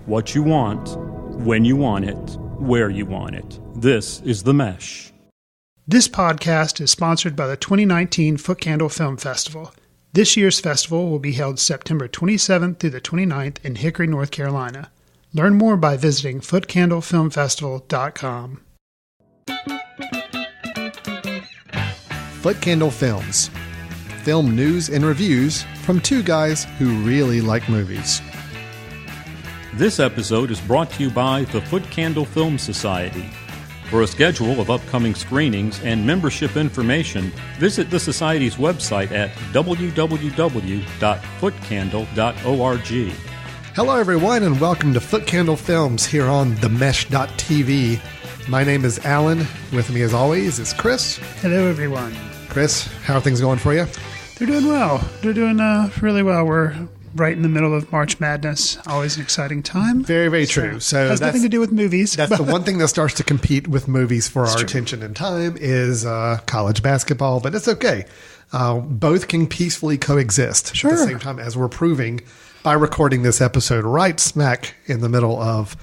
what you want, when you want it, where you want it. This is The Mesh. This podcast is sponsored by the 2019 Footcandle Film Festival. This year's festival will be held September 27th through the 29th in Hickory, North Carolina. Learn more by visiting footcandlefilmfestival.com. Footcandle Films. Film news and reviews from two guys who really like movies. This episode is brought to you by the Footcandle Film Society. For a schedule of upcoming screenings and membership information, visit the Society's website at www.footcandle.org. Hello everyone and welcome to Footcandle Films here on themesh.tv. My name is Alan. With me as always is Chris. Hello everyone. Chris, how are things going for you? They're doing well. They're doing really well. We're right in the middle of March Madness. Always an exciting time. Very, very true. So has nothing to do with movies. That's the one thing that starts to compete with movies for our attention and time is college basketball, but it's okay. Both can peacefully coexist at the same time, as we're proving by recording this episode right smack in the middle of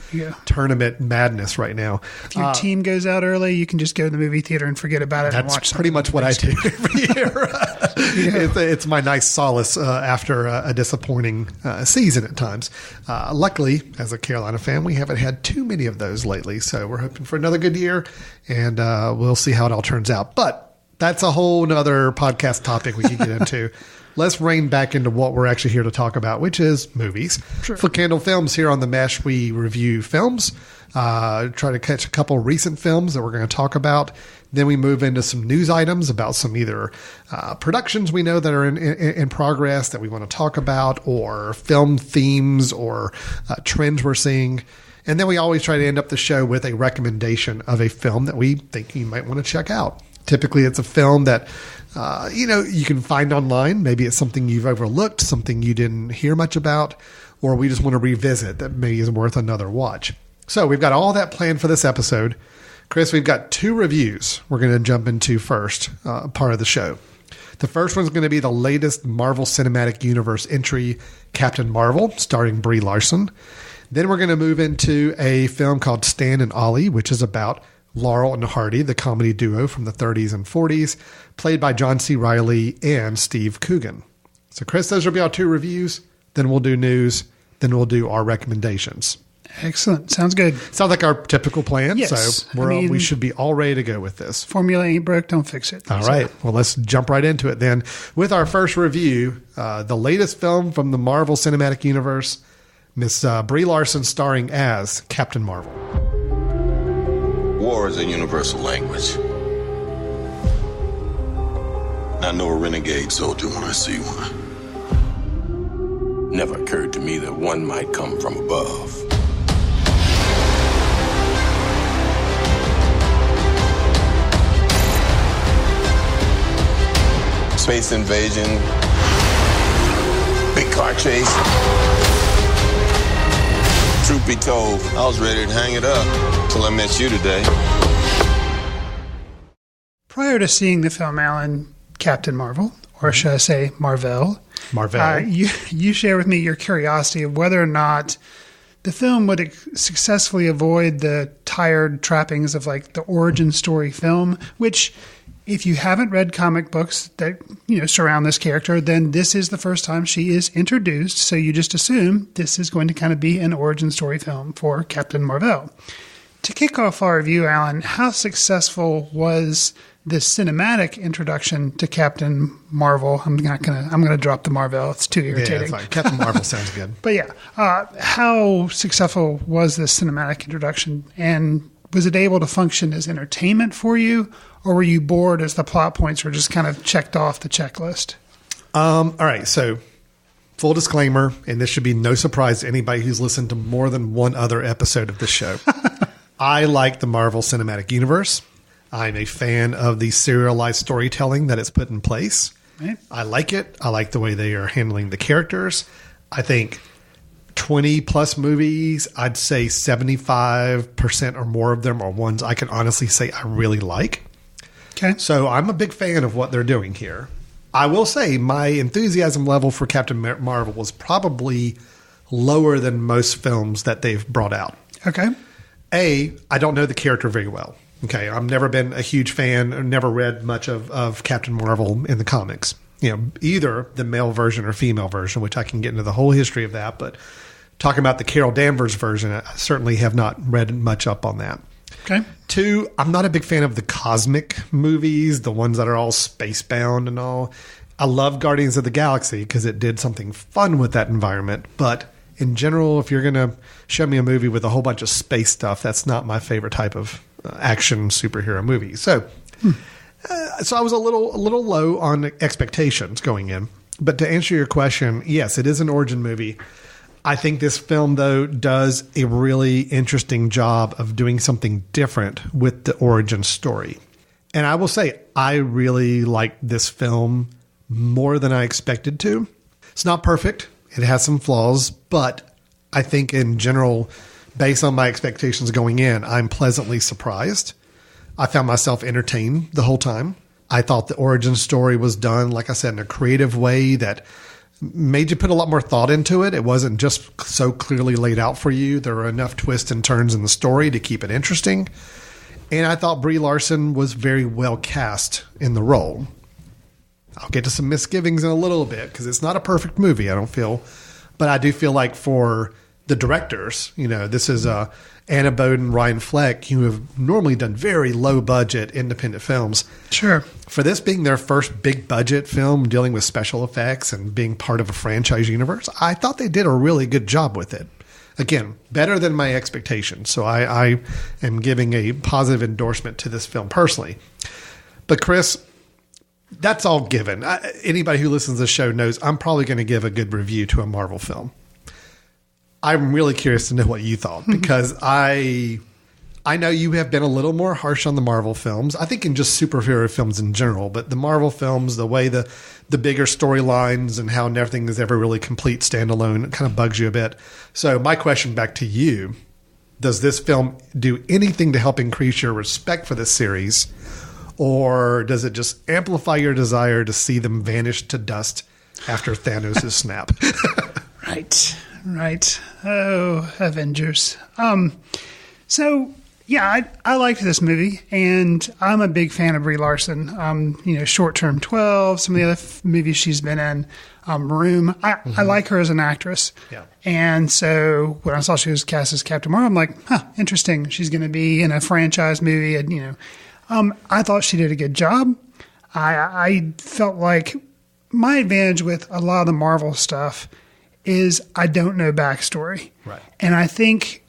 tournament madness right now. If your team goes out early, you can just go to the movie theater and forget about it and watch That's pretty much what I do every year. It's my nice solace after a disappointing season at times. Luckily, as a Carolina fan, we haven't had too many of those lately, so we're hoping for another good year, and we'll see how it all turns out. But that's a whole nother podcast topic we could get into. Let's rein back into what we're actually here to talk about, which is movies. Sure. Footcandle Films here on The Mesh, we review films, try to catch a couple recent films that we're going to talk about. Then we move into some news items about some either productions we know that are in progress that we want to talk about, or film themes or trends we're seeing. And then we always try to end up the show with a recommendation of a film that we think you might want to check out. Typically, it's a film that, you can find online. Maybe it's something you've overlooked, something you didn't hear much about, or we just want to revisit that maybe is worth another watch. So we've got all that planned for this episode. Chris, we've got two reviews we're going to jump into first, part of the show. The first one's going to be the latest Marvel Cinematic Universe entry, Captain Mar-vel, starring Brie Larson. Then we're going to move into a film called Stan and Ollie, which is about Laurel and Hardy, the comedy duo from the 30s and 40s, played by John C. Reilly and Steve Coogan. So, Chris, those will be our two reviews. Then we'll do news. Then we'll do our recommendations. Excellent. Sounds good. Sounds like our typical plan. Yes. So we should be all ready to go with this. Formula ain't broke, don't fix it. All right. Well, let's jump right into it then. With our first review, the latest film from the Marvel Cinematic Universe, Miss Brie Larson starring as Captain Mar-vel. War is a universal language. I know a renegade soldier when I see one. Never occurred to me that one might come from above. Space invasion, big car chase. Truth be told, I was ready to hang it up till I met you today. Prior to seeing the film, Alan, Captain Mar-vel, or should I say Mar-vel? Mar-vel. You share with me your curiosity of whether or not the film would successfully avoid the tired trappings of like the origin story film, which, if you haven't read comic books that surround this character, then this is the first time she is introduced. So you just assume this is going to kind of be an origin story film for Captain Mar-vel. To kick off our review, Alan, how successful was this cinematic introduction to Captain Mar-vel? I'm gonna drop the Mar-vel. It's too irritating. Yeah, Captain Mar-vel sounds good. But yeah, how successful was this cinematic introduction, and was it able to function as entertainment for you, or were you bored as the plot points were just kind of checked off the checklist? All right, so full disclaimer, and this should be no surprise to anybody who's listened to more than one other episode of this show. I like the Marvel Cinematic Universe. I'm a fan of the serialized storytelling that it's put in place. Right. I like it. I like the way they are handling the characters. I think 20 plus movies, I'd say 75% or more of them are ones I can honestly say I really like. Okay. So I'm a big fan of what they're doing here. I will say my enthusiasm level for Captain Mar-vel was probably lower than most films that they've brought out. Okay. I don't know the character very well. Okay, I've never been a huge fan or never read much of Captain Marvel in the comics. Either the male version or female version, which I can get into the whole history of that. But talking about the Carol Danvers version, I certainly have not read much up on that. Okay. 2, I'm not a big fan of the cosmic movies, the ones that are all space-bound and all. I love Guardians of the Galaxy because it did something fun with that environment. But in general, if you're going to show me a movie with a whole bunch of space stuff, that's not my favorite type of action superhero movie. So I was a little low on expectations going in. But to answer your question, yes, it is an origin movie. I think this film, though, does a really interesting job of doing something different with the origin story. And I will say, I really like this film more than I expected to. It's not perfect. It has some flaws, but I think in general, based on my expectations going in, I'm pleasantly surprised. I found myself entertained the whole time. I thought the origin story was done, like I said, in a creative way that made you put a lot more thought into it. It wasn't just so clearly laid out for you. There were enough twists and turns in the story to keep it interesting. And I thought Brie Larson was very well cast in the role. I'll get to some misgivings in a little bit because it's not a perfect movie, I don't feel. But I do feel like for the directors, this is Anna Boden, Ryan Fleck, who have normally done very low budget independent films. Sure. For this being their first big budget film dealing with special effects and being part of a franchise universe, I thought they did a really good job with it. Again, better than my expectations. So I am giving a positive endorsement to this film personally. But Chris, that's all given. Anybody who listens to the show knows I'm probably going to give a good review to a Marvel film. I'm really curious to know what you thought because I know you have been a little more harsh on the Marvel films. I think in just superhero films in general, but the Marvel films, the way the bigger storylines and how everything is ever really complete standalone, it kind of bugs you a bit. So my question back to you, does this film do anything to help increase your respect for this series? Or does it just amplify your desire to see them vanish to dust after Thanos' snap? Right. Oh, Avengers. So, yeah, I liked this movie, and I'm a big fan of Brie Larson. Short Term 12, some of the other movies she's been in, Room. I like her as an actress. Yeah. And so when I saw she was cast as Captain Marvel, I'm like, interesting. She's going to be in a franchise movie, and, I thought she did a good job. I felt like my advantage with a lot of the Marvel stuff is I don't know backstory. Right. And I think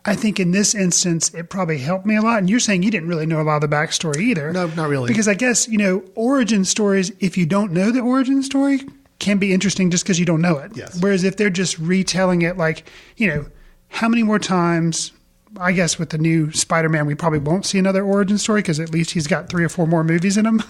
in this instance, it probably helped me a lot. And you're saying you didn't really know a lot of the backstory either. No, not really. Because I guess, origin stories, if you don't know the origin story, can be interesting just because you don't know it. Yes. Whereas if they're just retelling it like, how many more times... I guess with the new Spider-Man, we probably won't see another origin story because at least he's got 3 or 4 more movies in him.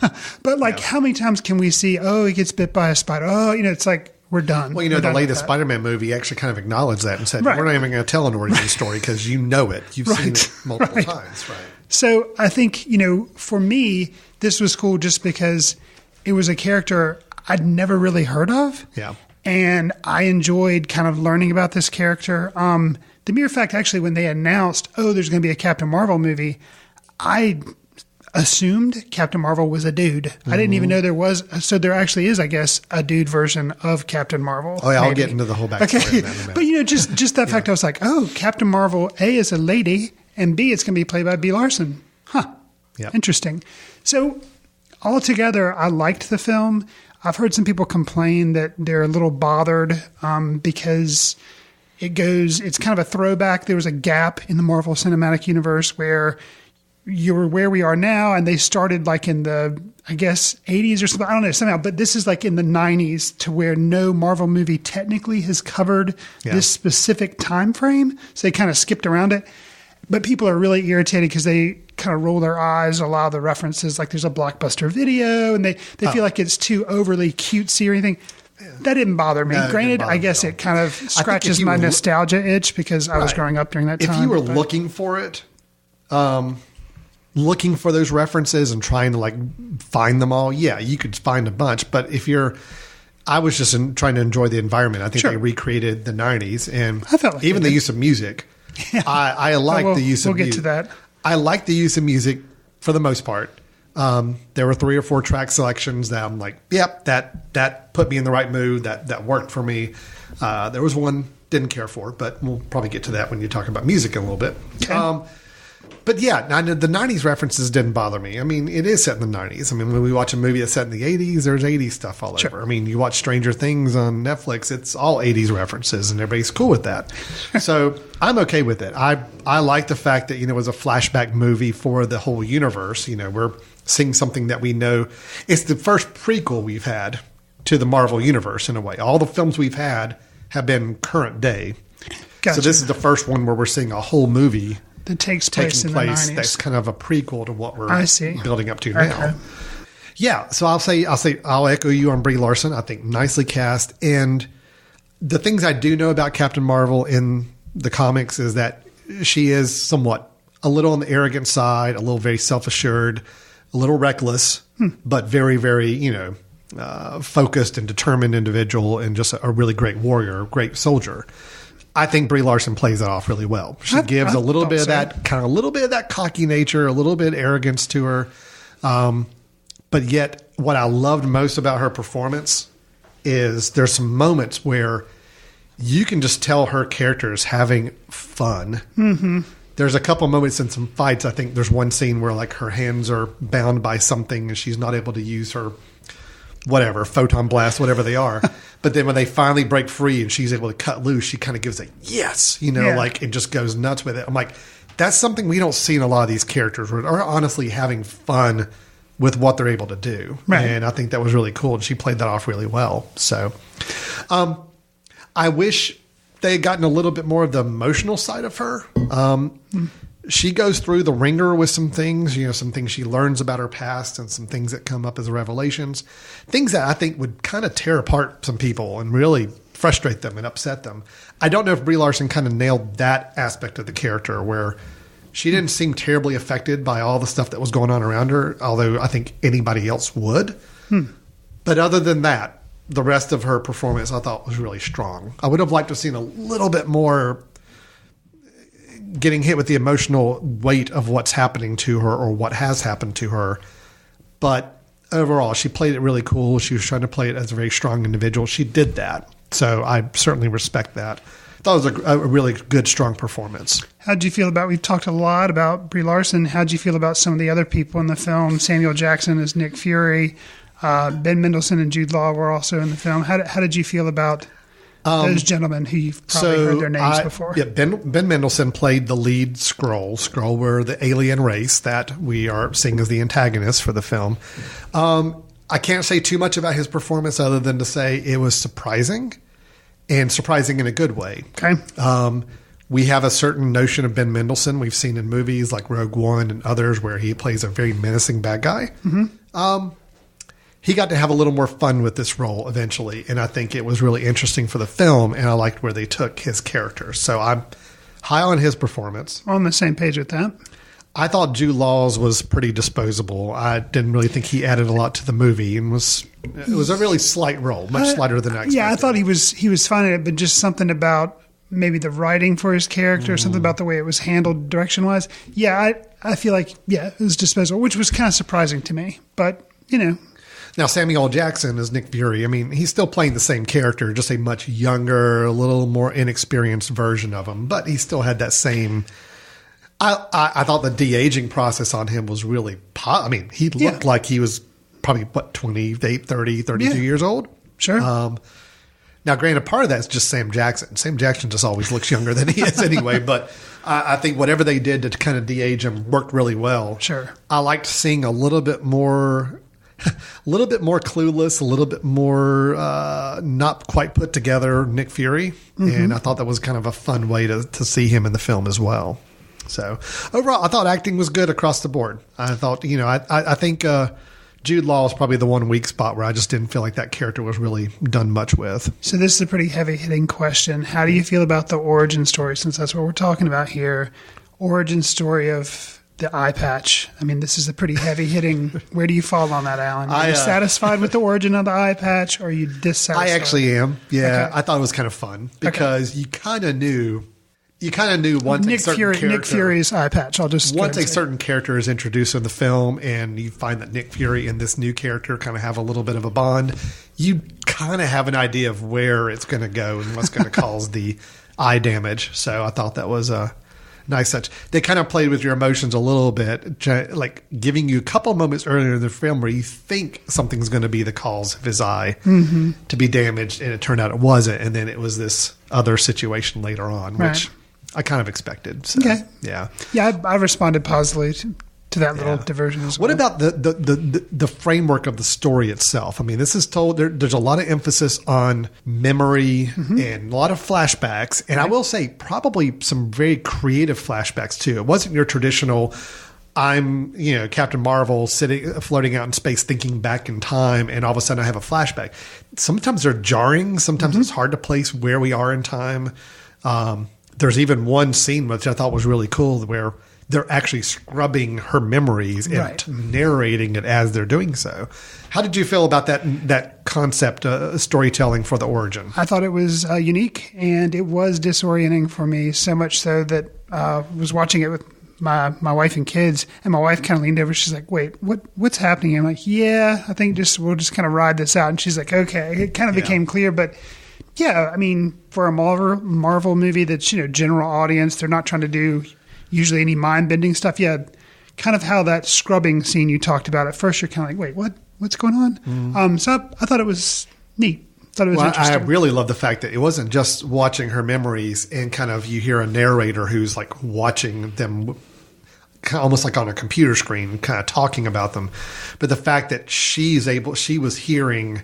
But how many times can we see, he gets bit by a spider? It's like, we're done. Well, the latest Spider-Man movie actually kind of acknowledged that and said, we're not even going to tell an origin story because you know it. You've seen it multiple times. Right. So I think, for me, this was cool just because it was a character I'd never really heard of. Yeah. And I enjoyed kind of learning about this character. The mere fact, actually, when they announced, there's going to be a Captain Marvel movie, I assumed Captain Marvel was a dude. Mm-hmm. I didn't even know there was. So there actually is, I guess, a dude version of Captain Marvel. Oh, yeah, I'll get into the whole backstory. Okay. But, just that fact, I was like, Captain Marvel, A, is a lady, and B, it's going to be played by Brie Larson. Yep. Interesting. So altogether, I liked the film. I've heard some people complain that they're a little bothered because... it's kind of a throwback. There was a gap in the Marvel Cinematic Universe where you're where we are now, and they started like in the, I guess, 80s or something. I don't know, somehow. But this is like in the 90s to where no Marvel movie technically has covered this specific time frame. So they kind of skipped around it. But people are really irritated because they kind of roll their eyes at a lot of the references. Like there's a Blockbuster Video, and they feel like it's too overly cutesy or anything. That didn't bother me. No, Granted, I guess it kind of scratches my nostalgia itch because I was growing up during that time. If you were looking for it, looking for those references and trying to find them all, you could find a bunch. But if you're, I was just trying to enjoy the environment. I think Sure. they recreated the 90s, and I felt like even they the did. use of music. I like the use of music. We'll get to that. I like the use of music for the most part. There were 3 or 4 track selections that I'm like, yep, that put me in the right mood. That worked for me. There was one didn't care for, but we'll probably get to that when you talk about music in a little bit. Okay. But yeah, the 90s references didn't bother me. I mean, it is set in the 90s. I mean, when we watch a movie that's set in the 80s, there's 80s stuff all over. I mean, you watch Stranger Things on Netflix, it's all 80s references, and everybody's cool with that. So I'm okay with it. I like the fact that, it was a flashback movie for the whole universe. We're seeing something that we know. It's the first prequel we've had to the Mar-vel universe in a way. All the films we've had have been current day. Gotcha. So this is the first one where we're seeing a whole movie That takes place in the 90s. that's kind of a prequel to what we're building up to Okay. now. Yeah, so I'll echo you on Brie Larson. I think nicely cast, and the things I do know about Captain Marvel in the comics is that she is somewhat a little on the arrogant side, a little very self-assured, a little reckless, but very, very focused and determined individual, and just a really great warrior, great soldier. I think Brie Larson plays that off really well. She gives a little bit of that cocky nature, a little bit of arrogance to her. But yet what I loved most about her performance is there's some moments where you can just tell her character is having fun. Mm-hmm. There's a couple moments in some fights. I think there's one scene where like her hands are bound by something and she's not able to use her whatever, photon blast, whatever they are. But then when they finally break free and she's able to cut loose, she kind of gives a yes, like it just goes nuts with it. I'm like, that's something we don't see in a lot of these characters, who are honestly having fun with what they're able to do. Right. And I think that was really cool. And she played that off really well. So I wish they had gotten a little bit more of the emotional side of her. She goes through the ringer with some things, some things she learns about her past and some things that come up as revelations, things that I think would kind of tear apart some people and really frustrate them and upset them. I don't know if Brie Larson kind of nailed that aspect of the character where she didn't seem terribly affected by all the stuff that was going on around her, although I think anybody else would. But other than that, the rest of her performance I thought was really strong. I would have liked to have seen a little bit more getting hit with the emotional weight of what's happening to her or what has happened to her. But overall, she played it really cool. She was trying to play it as a very strong individual. She did that. So I certainly respect that. I thought it was a really good, strong performance. How'd you feel about, we've talked a lot about Brie Larson. How'd you feel about some of the other people in the film? Samuel Jackson as Nick Fury. Ben Mendelsohn and Jude Law were also in the film. How did you feel about those gentlemen who you've probably heard their names before? Yeah, Ben Mendelsohn played the lead Skrull. Skrull were the alien race that we are seeing as the antagonists for the film. I can't say too much about his performance other than to say it was surprising, and surprising in a good way. Okay. We have a certain notion of Ben Mendelsohn we've seen in movies like Rogue One and others where he plays a very menacing bad guy. Mm-hmm. He got to have a little more fun with this role eventually, and I think it was really interesting for the film, and I liked where they took his character. So I'm high on his performance. On the same page with that. I thought Jude Law's was pretty disposable. I didn't really think he added a lot to the movie, and it was a really slight role, much slighter than I expected. Yeah, I thought he was fine at it, but just something about maybe the writing for his character, something about the way it was handled direction-wise. Yeah, I feel like, it was disposable, which was kind of surprising to me. But, Now, Samuel L. Jackson is Nick Fury. I mean, he's still playing the same character, just a much younger, a little more inexperienced version of him. But he still had that same... I thought the de-aging process on him was really... he looked like he was probably, 28, 30, 32 years old? Sure. Now, granted, part of that's just Sam Jackson. Sam Jackson just always looks younger than he is anyway. But I think whatever they did to kind of de-age him worked really well. Sure. I liked seeing a little bit more clueless, a little bit more not quite put together Nick Fury. Mm-hmm. And I thought that was kind of a fun way to see him in the film as well. So overall, I thought acting was good across the board. I thought, I think Jude Law is probably the one weak spot where I just didn't feel like that character was really done much with. So this is a pretty heavy-hitting question. How do you feel about the origin story, since that's what we're talking about here? Origin story of the eye patch. I mean, this is a pretty heavy hitting. Where do you fall on that, Alan? Are you satisfied with the origin of the eye patch, or are you dissatisfied? I actually am. Yeah, Okay. I thought it was kind of fun because you kind of knew once Nick a certain character, Nick Fury's eye patch. I'll just once a certain character is introduced in the film, and you find that Nick Fury and this new character kind of have a little bit of a bond, you kind of have an idea of where it's going to go and what's going to cause the eye damage. So I thought that was a nice touch. They kind of played with your emotions a little bit, like giving you a couple moments earlier in the film where you think something's going to be the cause of his eye to be damaged, and it turned out it wasn't. And then it was this other situation later on, which I kind of expected. So, Okay. Yeah. Yeah, I responded positively to that little diversion as well. What about the framework of the story itself? I mean, this is told, there's a lot of emphasis on memory and a lot of flashbacks. And I will say probably some very creative flashbacks too. It wasn't your traditional, I'm, Captain Mar-vel floating out in space, thinking back in time, and all of a sudden I have a flashback. Sometimes they're jarring. Sometimes it's hard to place where we are in time. There's even one scene which I thought was really cool where they're actually scrubbing her memories and narrating it as they're doing so. How did you feel about that concept, storytelling for the origin? I thought it was unique, and it was disorienting for me, so much so that I was watching it with my wife and kids, and my wife kind of leaned over. She's like, "Wait, what's happening?" I'm like, "Yeah, I think we'll just kind of ride this out." And she's like, "Okay." It kind of became clear, but yeah, I mean, for a Marvel movie that's general audience, they're not trying to do usually any mind-bending stuff. Yeah, kind of how that scrubbing scene you talked about. At first, you're kind of like, wait, what's going on? So I thought it was neat. Thought it was interesting. I really love the fact that it wasn't just watching her memories and kind of you hear a narrator who's like watching them almost like on a computer screen, kind of talking about them. But the fact that she was hearing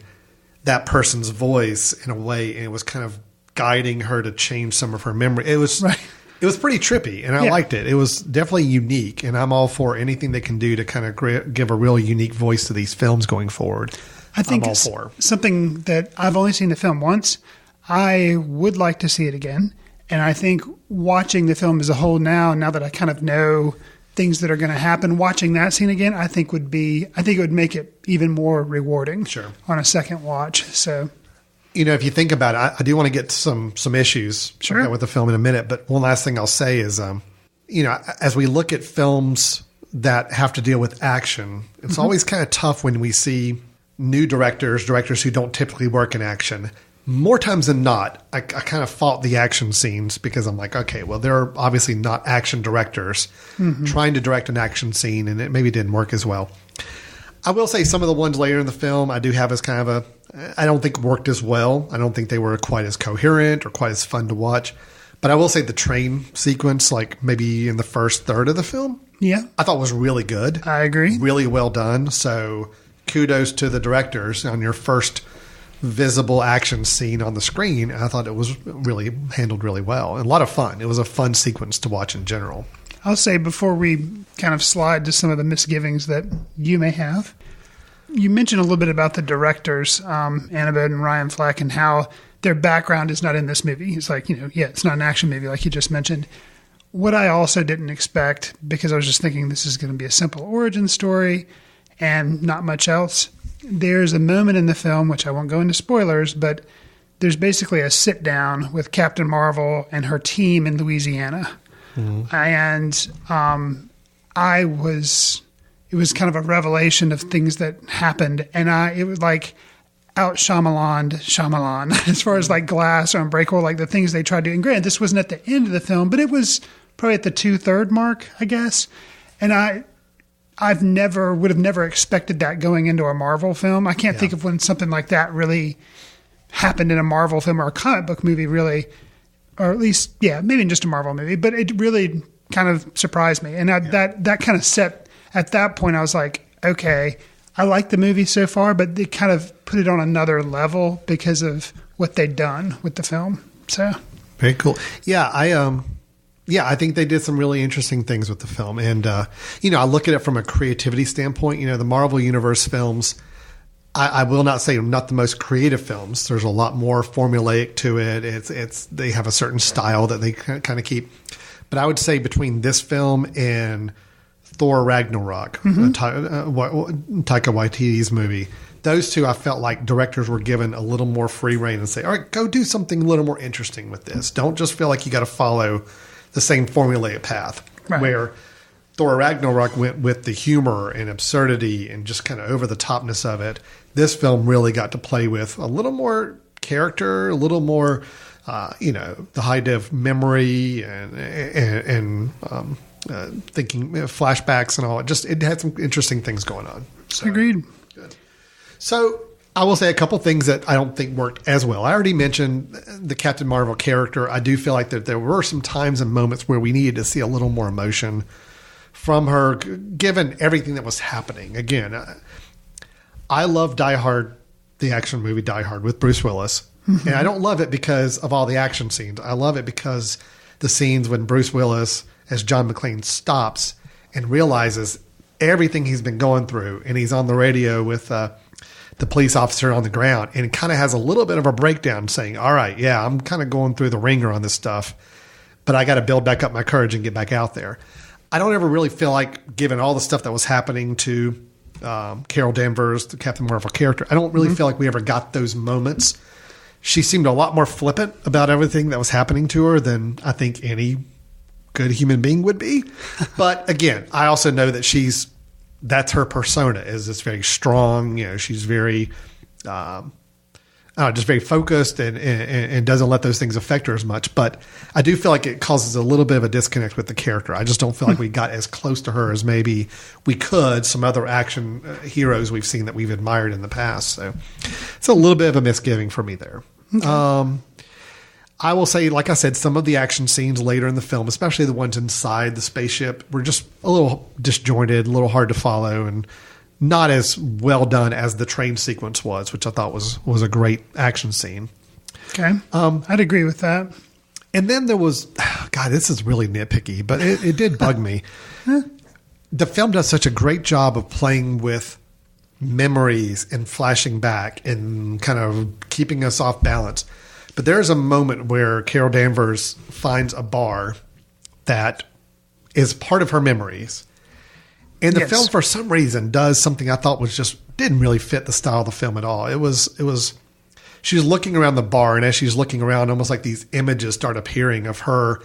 that person's voice in a way, and it was kind of guiding her to change some of her memory. It was It was pretty trippy, and I liked it. It was definitely unique, and I'm all for anything they can do to kind of give a real unique voice to these films going forward. I think it's something that I've only seen the film once. I would like to see it again, and I think watching the film as a whole now that I kind of know things that are going to happen, watching that scene again, I think it would make it even more rewarding on a second watch. So, if you think about it, I do want to get to some issues with the film in a minute. But one last thing I'll say is, as we look at films that have to deal with action, it's always kind of tough when we see new directors who don't typically work in action. More times than not, I kind of fault the action scenes because I'm like, okay, well, they're obviously not action directors trying to direct an action scene, and it maybe didn't work as well. I will say some of the ones later in the film I do have as kind of I don't think worked as well. I don't think they were quite as coherent or quite as fun to watch. But I will say the train sequence, like maybe in the first third of the film, I thought was really good. I agree. Really well done. So kudos to the directors on your first visible action scene on the screen. I thought it was really handled really well and a lot of fun. It was a fun sequence to watch in general. I'll say before we kind of slide to some of the misgivings that you may have, you mentioned a little bit about the directors, Annabeth and Ryan Fleck, and how their background is not in this movie. It's like, it's not an action movie like you just mentioned. What I also didn't expect, because I was just thinking this is going to be a simple origin story and not much else. There's a moment in the film, which I won't go into spoilers, but there's basically a sit down with Captain Mar-vel and her team in Louisiana. And it was kind of a revelation of things that happened. And it was like out Shyamalan as far as like Glass or Unbreakable, like the things they tried to do. And granted, this wasn't at the end of the film, but it was probably at the 2/3 mark, I guess. And would have never expected that going into a Marvel film. I can't think of when something like that really happened in a Marvel film or a comic book movie, really, or at least, maybe just a Marvel movie. But it really kind of surprised me, and that kind of set at that point. I was like, okay, I like the movie so far, but they kind of put it on another level because of what they'd done with the film. So very cool. I think they did some really interesting things with the film. And, I look at it from a creativity standpoint. The Marvel Universe films, I will not say not the most creative films. There's a lot more formulaic to it. They have a certain style that they kind of keep. But I would say between this film and Thor Ragnarok, Taika Waititi's movie. Those two, I felt like directors were given a little more free rein and say, all right, go do something a little more interesting with this. Don't just feel like you got to follow the same formulaic path. Right. Where Thor Ragnarok went with the humor and absurdity and just kind of over the topness of it. This film really got to play with a little more character, a little more, the high def memory and thinking flashbacks and all. It had some interesting things going on. So, Agreed. Good. So I will say a couple things that I don't think worked as well. I already mentioned the Captain Mar-vel character. I do feel like that there were some times and moments where we needed to see a little more emotion from her, given everything that was happening. Again, I love Die Hard, the action movie Die Hard with Bruce Willis. Mm-hmm. And I don't love it because of all the action scenes. I love it because the scenes when Bruce Willis, as John McClane, stops and realizes everything he's been going through, and he's on the radio with the police officer on the ground, and kind of has a little bit of a breakdown saying, all right, yeah, I'm kind of going through the ringer on this stuff, but I got to build back up my courage and get back out there. I don't ever really feel like, given all the stuff that was happening to Carol Danvers, the Captain Mar-vel character, I don't really feel like we ever got those moments. She seemed a lot more flippant about everything that was happening to her than I think any good human being would be. But again, I also know that that's her persona, is it's very strong. She's very, just very focused and doesn't let those things affect her as much. But I do feel like it causes a little bit of a disconnect with the character. I just don't feel like we got as close to her as maybe we could some other action heroes we've seen that we've admired in the past. So it's a little bit of a misgiving for me there. Okay. I will say, like I said, some of the action scenes later in the film, especially the ones inside the spaceship, were just a little disjointed, a little hard to follow, and not as well done as the train sequence was, which I thought was a great action scene. Okay. I'd agree with that. And then there was, God, this is really nitpicky, but it did bug me. The film does such a great job of playing with memories and flashing back and kind of keeping us off balance. But there's a moment where Carol Danvers finds a bar that is part of her memories. And the film, for some reason, does something I thought didn't really fit the style of the film at all. It was, she was looking around the bar, and as she's looking around, almost like these images start appearing of her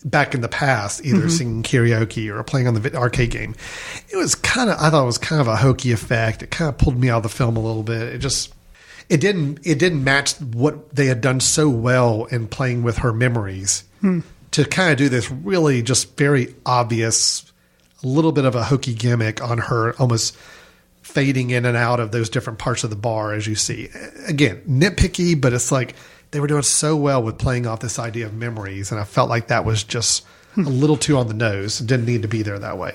back in the past, either singing karaoke or playing on the arcade game. I thought it was kind of a hokey effect. It kind of pulled me out of the film a little bit. It didn't match what they had done so well in playing with her memories to kind of do this really just very obvious, a little bit of a hokey gimmick on her almost fading in and out of those different parts of the bar, as you see. Again, nitpicky, but it's like they were doing so well with playing off this idea of memories, and I felt like that was just a little too on the nose. It didn't need to be there that way.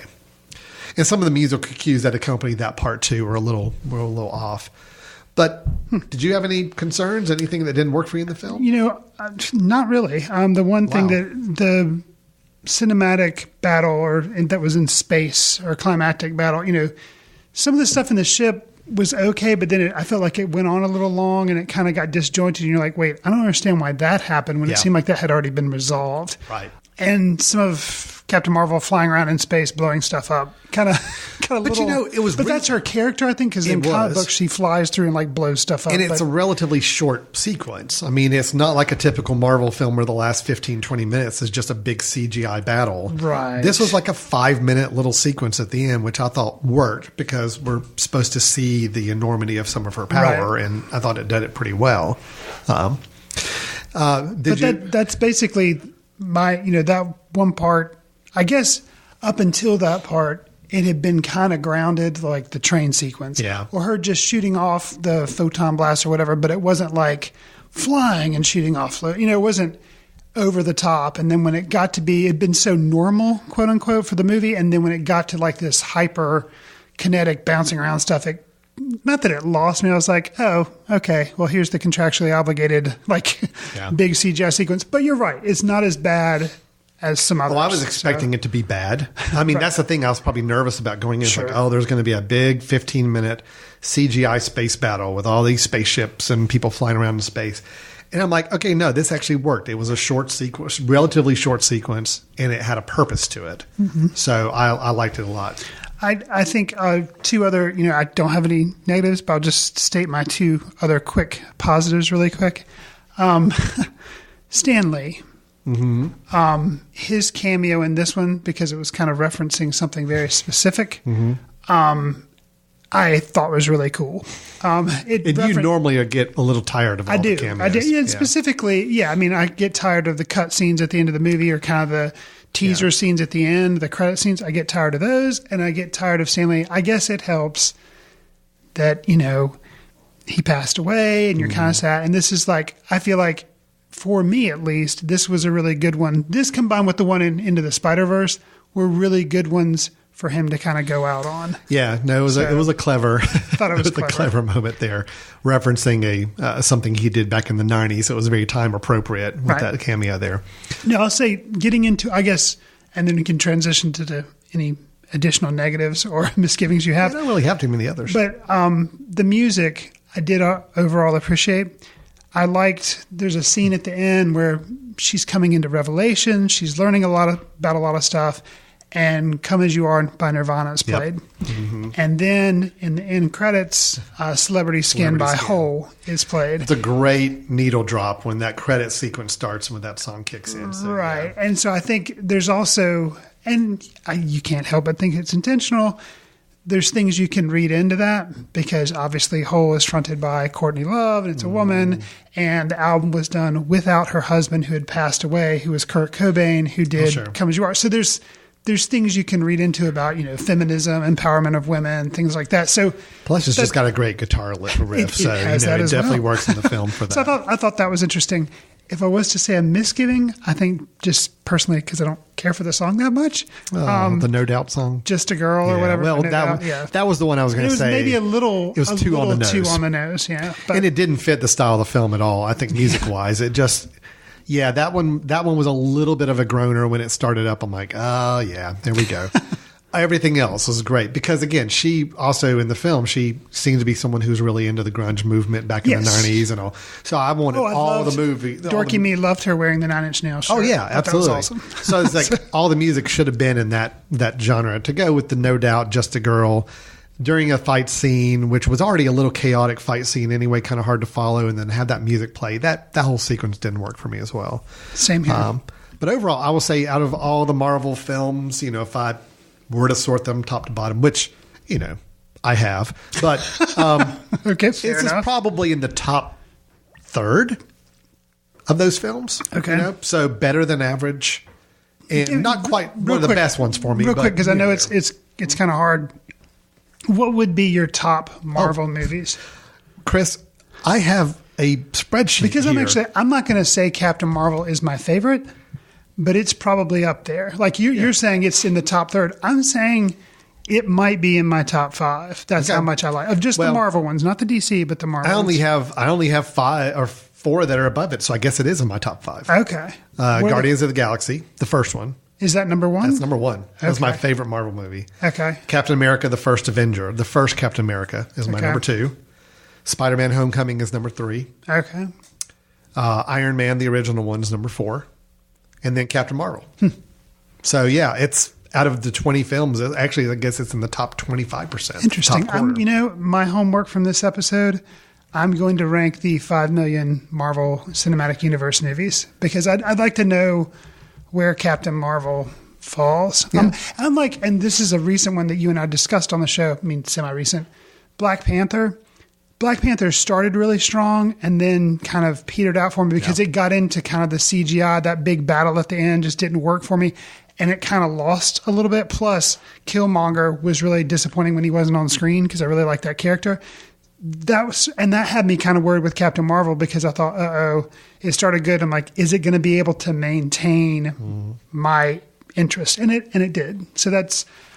And some of the musical cues that accompanied that part too were a little off. But did you have any concerns? Anything that didn't work for you in the film? Not really. The one thing that the cinematic battle that was in space or climactic battle, some of the stuff in the ship was okay, but then I felt like it went on a little long and it kind of got disjointed. And you're like, wait, I don't understand why that happened when it seemed like that had already been resolved. Right. And some of Captain Mar-vel flying around in space, blowing stuff up, kind of little. It was. But that's her character, I think, because in comic books she flies through and blows stuff up. And it's a relatively short sequence. I mean, it's not like a typical Marvel film where the last 15, 20 minutes is just a big CGI battle. Right. This was like a 5-minute little sequence at the end, which I thought worked because we're supposed to see the enormity of some of her power, and I thought it did it pretty well. That's basically that one part. I guess up until that part, it had been kind of grounded, like the train sequence. Yeah. Or her just shooting off the photon blast or whatever, but it wasn't like flying and shooting off. It wasn't over the top. And then when it got to be, it'd been so normal, quote unquote, for the movie. And then when it got to like this hyper kinetic bouncing around stuff, not that it lost me. I was like, oh, okay. Well, here's the contractually obligated, big CGI sequence. But you're right. It's not as bad as some others. Well, I was expecting it to be bad. I mean, that's the thing I was probably nervous about going in. Sure. Like, there's going to be a big 15-minute CGI space battle with all these spaceships and people flying around in space. And I'm like, okay, no, this actually worked. It was a short sequence, relatively short sequence, and it had a purpose to it. So I liked it a lot. I think two other, I don't have any negatives, but I'll just state my two other quick positives really quick. Stan Lee. His cameo in this one, because it was kind of referencing something very specific, I thought was really cool. You normally get a little tired of all the cameos. I do. Yeah, specifically, I get tired of the cut scenes at the end of the movie or kind of the teaser scenes at the end, the credit scenes. I get tired of those, and I get tired of Stan Lee. I guess it helps that, he passed away and you're kind of sad. And this is like, I feel like, for me at least, this was a really good one. This combined with the one in Into the Spider-Verse were really good ones for him to kind of go out on. Yeah, no, it was a clever, thought it was a clever moment there, referencing something he did back in the 90s. It was very time appropriate with that cameo there. No, I'll say getting into, I guess, and then we can transition to any additional negatives or misgivings you have. I don't really have too many others. But the music, I did overall appreciate. I liked, there's a scene at the end where she's coming into revelation. She's learning about a lot of stuff. And Come As You Are by Nirvana is played. And then in the end credits, Celebrity Skin by Hole is played. It's a great needle drop when that credit sequence starts and when that song kicks in. So, right. And so I think there's also, and you can't help but think it's intentional, there's things you can read into that because obviously Hole is fronted by Courtney Love and it's a woman, and the album was done without her husband who had passed away, who was Kurt Cobain, who did Come As You Are. So there's things you can read into about, feminism, empowerment of women, things like that. So plus it's just got a great guitar riff. It definitely works in the film for that. So I thought that was interesting. If I was to say a misgiving, I think just personally, because I don't care for the song that much. The No Doubt song? Just a Girl or whatever. Well, that was the one I was going to say. It was maybe it was too on the nose. Yeah. But, and it didn't fit the style of the film at all. I think music-wise, it just... Yeah, that one was a little bit of a groaner when it started up. I'm like, oh, yeah, there we go. Everything else was great because, again, she also in the film, she seems to be someone who's really into the grunge movement back in the 90s and all. So I wanted all the movie. Dorky me loved her wearing the Nine Inch Nails shirt. Oh, yeah, absolutely. That was awesome. So it's like all the music should have been in that genre to go with the No Doubt, Just a Girl. During a fight scene, which was already a little chaotic fight scene anyway, kind of hard to follow, and then have that music play, that whole sequence didn't work for me as well. Same here. But overall, I will say out of all the Marvel films, if I were to sort them top to bottom, which, I have, but okay, this is probably in the top third of those films. Okay. So better than average, and not quite one of the best ones for me. Real quick, because I know it's kind of hard. What would be your top Marvel movies? Chris, I have a spreadsheet because here. I'm not going to say Captain Marvel is my favorite, but it's probably up there. Like you're saying it's in the top third. I'm saying it might be in my top 5. That's how much I like of just the Marvel ones, not the DC, but the Marvel. I only have 5 or 4 that are above it, so I guess it is in my top 5. Okay. Guardians of the Galaxy, the first one. Is that number 1? That's number 1. That's my favorite Marvel movie. Okay. Captain America, the First Avenger. The first Captain America is my number 2. Spider-Man Homecoming is number 3. Okay. Iron Man, the original one, is number 4. And then Captain Marvel. So, yeah, it's out of the 20 films. Actually, I guess it's in the top 25%. Interesting. My homework from this episode, I'm going to rank the 5 million Marvel Cinematic Universe movies because I'd like to know where Captain Marvel falls. Yeah. And this is a recent one that you and I discussed on the show. I mean, semi-recent. Black Panther. Black Panther started really strong and then kind of petered out for me because it got into kind of the CGI. That big battle at the end just didn't work for me. And it kind of lost a little bit. Plus, Killmonger was really disappointing when he wasn't on screen because I really liked that character. That had me kind of worried with Captain Marvel because I thought, it started good. I'm like, is it going to be able to maintain my interest in it? And it did. So I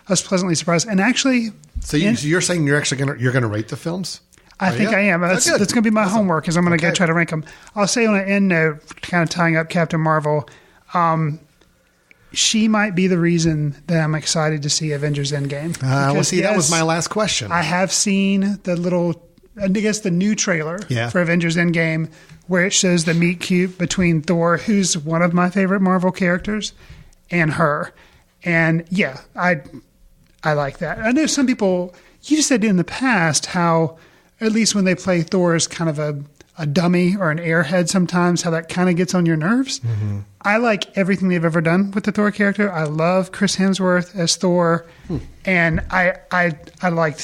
was pleasantly surprised. And actually, so you're saying you're going to rate the films? I think I am. That's going to be my homework. Is I'm going to go try to rank them. I'll say on an end note, kind of tying up Captain Marvel. She might be the reason that I'm excited to see Avengers Endgame. That was my last question. I have seen the little I guess the new trailer Yeah. for Avengers Endgame, where it shows the meet cute between Thor, who's one of my favorite Marvel characters, and her. And yeah, I like that. I know some people, you said in the past how, at least when they play Thor as kind of a dummy or an airhead sometimes, how that kind of gets on your nerves. Mm-hmm. I like everything they've ever done with the Thor character. I love Chris Hemsworth as Thor, and I like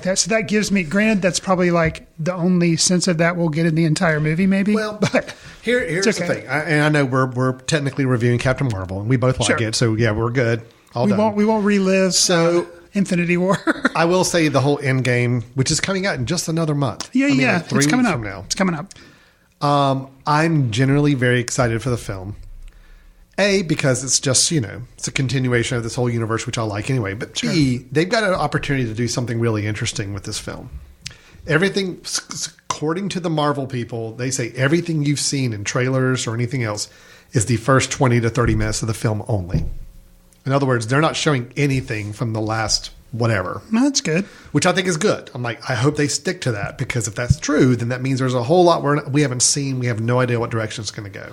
that. So that gives me, granted, that's probably like the only sense of that we'll get in the entire movie, maybe. Well, but here's the thing, and I know we're technically reviewing Captain Marvel, and we both like it, so yeah, we're good. We won't relive Infinity War. I will say the whole Endgame, which is coming out in just another month. Yeah, like 3 it's coming weeks up from now. It's coming up. I'm generally very excited for the film. A, because it's just, it's a continuation of this whole universe, which I like anyway. But sure. B, they've got an opportunity to do something really interesting with this film. Everything, according to the Marvel people, they say everything you've seen in trailers or anything else is the first 20 to 30 minutes of the film only. In other words, they're not showing anything from the last whatever. No, that's good. Which I think is good. I'm like, I hope they stick to that, because if that's true, then that means there's a whole lot we haven't seen. We have no idea what direction it's going to go.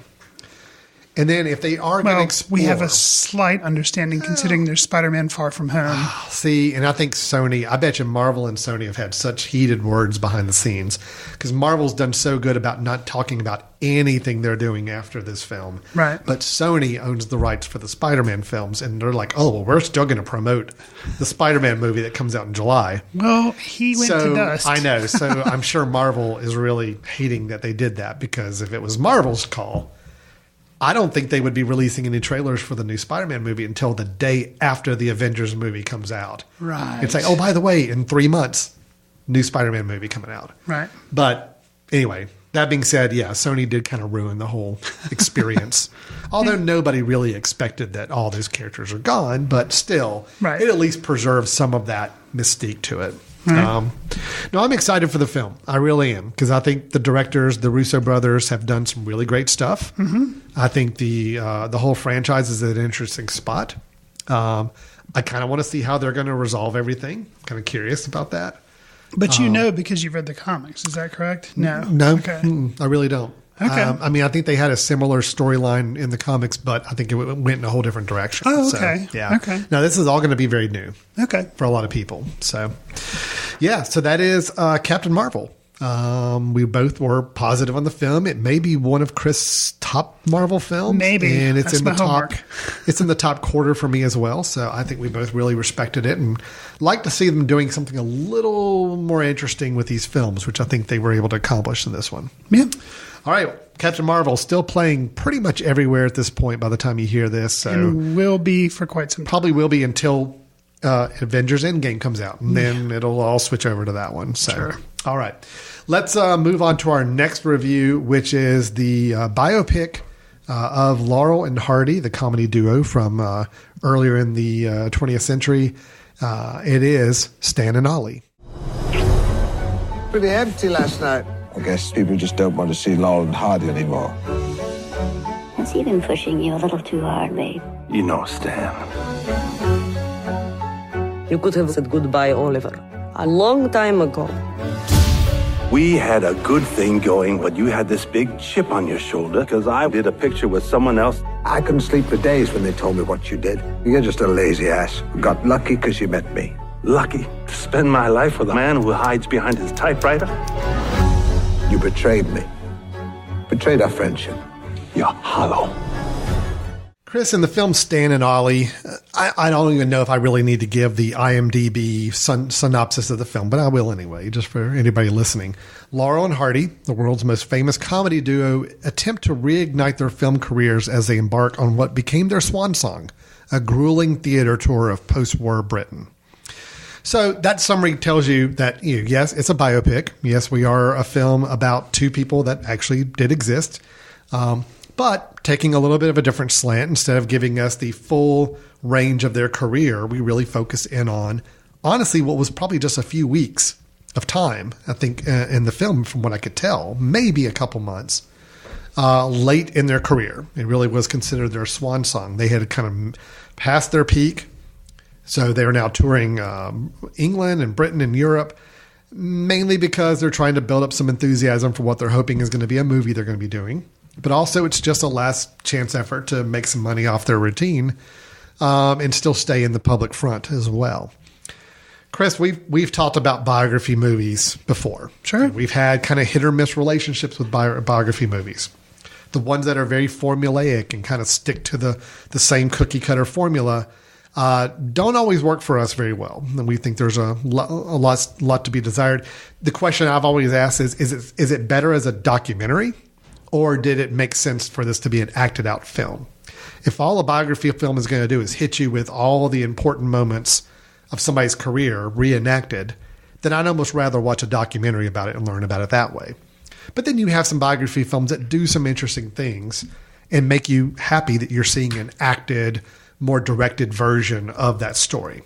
And then if they are going to explore... we have a slight understanding considering there's Spider-Man Far From Home. See, and I think Sony, I bet you Marvel and Sony have had such heated words behind the scenes, because Marvel's done so good about not talking about anything they're doing after this film. Right. But Sony owns the rights for the Spider-Man films, and they're like, oh, well, we're still going to promote the Spider-Man movie that comes out in July. Well, he went to dust. I know. So I'm sure Marvel is really hating that they did that, because if it was Marvel's call... I don't think they would be releasing any trailers for the new Spider-Man movie until the day after the Avengers movie comes out. Right. It's like, oh, by the way, in 3 months, new Spider-Man movie coming out. Right. But anyway, that being said, yeah, Sony did kind of ruin the whole experience. Although nobody really expected that all those characters are gone, but still, it at least preserves some of that mystique to it. No, I'm excited for the film. I really am, because I think the directors, the Russo brothers, have done some really great stuff. Mm-hmm. I think the whole franchise is at an interesting spot. I kind of want to see how they're going to resolve everything. I'm kind of curious about that. But because you've read the comics, is that correct? No. Okay. I really don't. Okay. I mean, I think they had a similar storyline in the comics, but I think it went in a whole different direction. Oh, okay. So, yeah. Okay. Now, this is all going to be very new. Okay. For a lot of people. So, yeah. So that is Captain Marvel. We both were positive on the film. It may be one of Chris' top Marvel films. Maybe. And it's That's in the my top. homework. It's in the top quarter for me as well. So I think we both really respected it and like to see them doing something a little more interesting with these films, which I think they were able to accomplish in this one. Yeah. All right. Captain Marvel still playing pretty much everywhere at this point by the time you hear this. So and will be for quite some time. Probably will be until Avengers Endgame comes out. And then it'll all switch over to that one. So, sure. All right. Let's move on to our next review, which is the biopic of Laurel and Hardy, the comedy duo from earlier in the 20th century. It is Stan and Ollie. Pretty empty last night. I guess people just don't want to see Laurel and Hardy anymore. Has he been pushing you a little too hard, babe? You know, Stan. You could have said goodbye, Oliver, a long time ago. We had a good thing going, but you had this big chip on your shoulder because I did a picture with someone else. I couldn't sleep for days when they told me what you did. You're just a lazy ass who got lucky because you met me. Lucky to spend my life with a man who hides behind his typewriter? You betrayed me. Betrayed our friendship. You're hollow. Chris, in the film Stan and Ollie, I don't even know if I really need to give the IMDb synopsis of the film, but I will anyway, just for anybody listening. Laurel and Hardy, the world's most famous comedy duo, attempt to reignite their film careers as they embark on what became their swan song, a grueling theater tour of post-war Britain. So that summary tells you that, yes, it's a biopic. Yes, we are a film about two people that actually did exist. But taking a little bit of a different slant, instead of giving us the full range of their career, we really focus in on, honestly, what was probably just a few weeks of time, I think, in the film, from what I could tell, maybe a couple months, late in their career. It really was considered their swan song. They had kind of passed their peak. So they are now touring England and Britain and Europe. mainly because they're trying to build up some enthusiasm for what they're hoping is going to be a movie they're going to be doing. But also it's just a last chance effort to make some money off their routine and still stay in the public front as well. Chris, we've talked about biography movies before. Sure. We've had kind of hit or miss relationships with biography movies. The ones that are very formulaic and kind of stick to the same cookie cutter formula don't always work for us very well. And we think there's a lot to be desired. The question I've always asked is it better as a documentary, or did it make sense for this to be an acted out film? If all a biography film is going to do is hit you with all the important moments of somebody's career reenacted, then I'd almost rather watch a documentary about it and learn about it that way. But then you have some biography films that do some interesting things and make you happy that you're seeing an acted, more directed version of that story.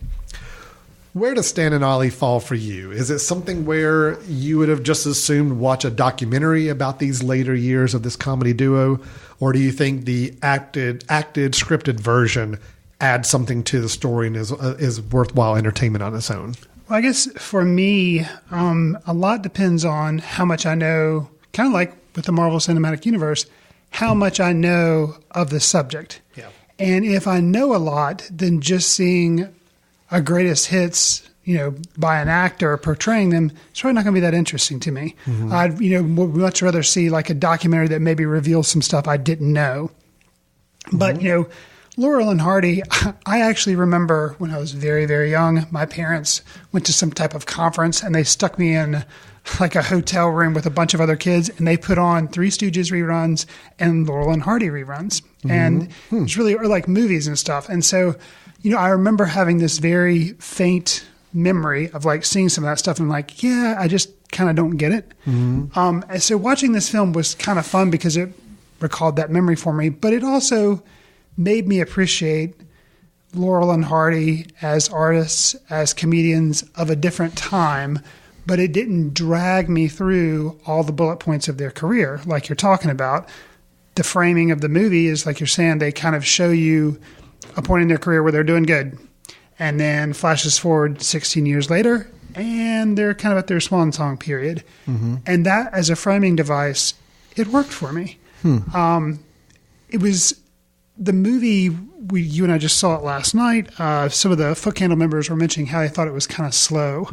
Where does Stan and Ollie fall for you? Is it something where you would have just assumed watch a documentary about these later years of this comedy duo? Or do you think the acted, scripted version adds something to the story and is worthwhile entertainment on its own? Well, I guess for me, a lot depends on how much I know, kind of like with the Marvel Cinematic Universe, how much I know of the subject. Yeah. And if I know a lot, then just seeing a greatest hits, by an actor portraying them, it's probably not going to be that interesting to me. Mm-hmm. I'd, much rather see like a documentary that maybe reveals some stuff I didn't know. Mm-hmm. But, Laurel and Hardy, I actually remember when I was very, very young, my parents went to some type of conference and they stuck me in like a hotel room with a bunch of other kids, and they put on Three Stooges reruns and Laurel and Hardy reruns. Mm-hmm. And it's really like movies and stuff. And so, I remember having this very faint memory of like seeing some of that stuff and like, yeah, I just kind of don't get it. Mm-hmm. And so watching this film was kind of fun because it recalled that memory for me, but it also made me appreciate Laurel and Hardy as artists, as comedians of a different time, but it didn't drag me through all the bullet points of their career like you're talking about. The framing of the movie is like you're saying, they kind of show you a point in their career where they're doing good, and then flashes forward 16 years later and they're kind of at their swan song period. Mm-hmm. And that as a framing device, it worked for me. It was the movie, you and I just saw it last night. Some of the Footcandle members were mentioning how they thought it was kind of slow.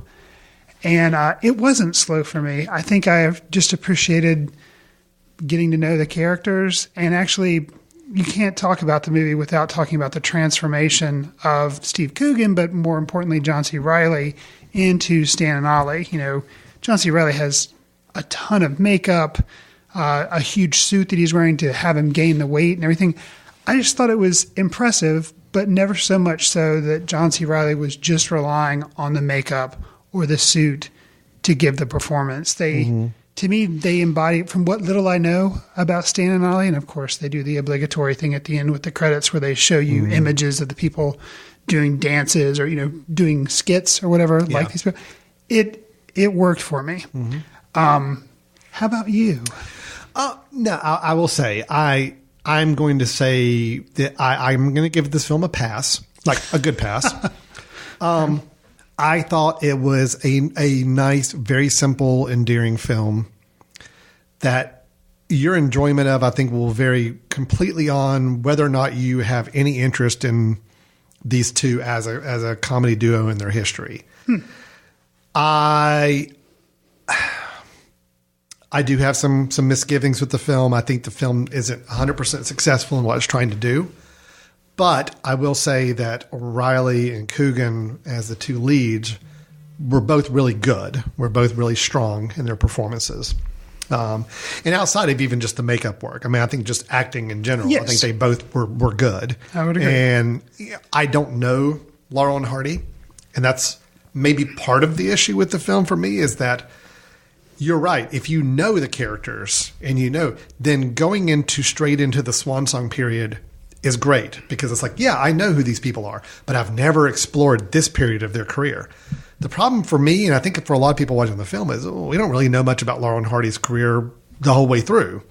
And it wasn't slow for me. I think I just appreciated getting to know the characters. And actually, you can't talk about the movie without talking about the transformation of Steve Coogan, but more importantly, John C. Reilly into Stan and Ollie. John C. Reilly has a ton of makeup, a huge suit that he's wearing to have him gain the weight and everything. I just thought it was impressive, but never so much so that John C. Reilly was just relying on the makeup or the suit to give the performance. To me, they embody, from what little I know about Stan and Ollie, and of course they do the obligatory thing at the end with the credits where they show you images of the people doing dances or, doing skits or whatever, like these people. It worked for me. Mm-hmm. How about you? No, I will say, I'm going to say that I'm going to give this film a pass, like a good pass. I thought it was a nice, very simple, endearing film that your enjoyment of, I think, will vary completely on whether or not you have any interest in these two as a comedy duo in their history. I do have some misgivings with the film. I think the film isn't 100% successful in what it's trying to do. But I will say that Reilly and Coogan as the two leads were both really good. Were both really strong in their performances. And outside of even just the makeup work, I think just acting in general, yes. I think they both were good. I would agree. And I don't know Laurel and Hardy. And that's maybe part of the issue with the film for me is that you're right. If you know the characters and then going straight into the swan song period is great because it's like, yeah, I know who these people are, but I've never explored this period of their career. The problem for me, and I think for a lot of people watching the film, is we don't really know much about Laurel and Hardy's career the whole way through.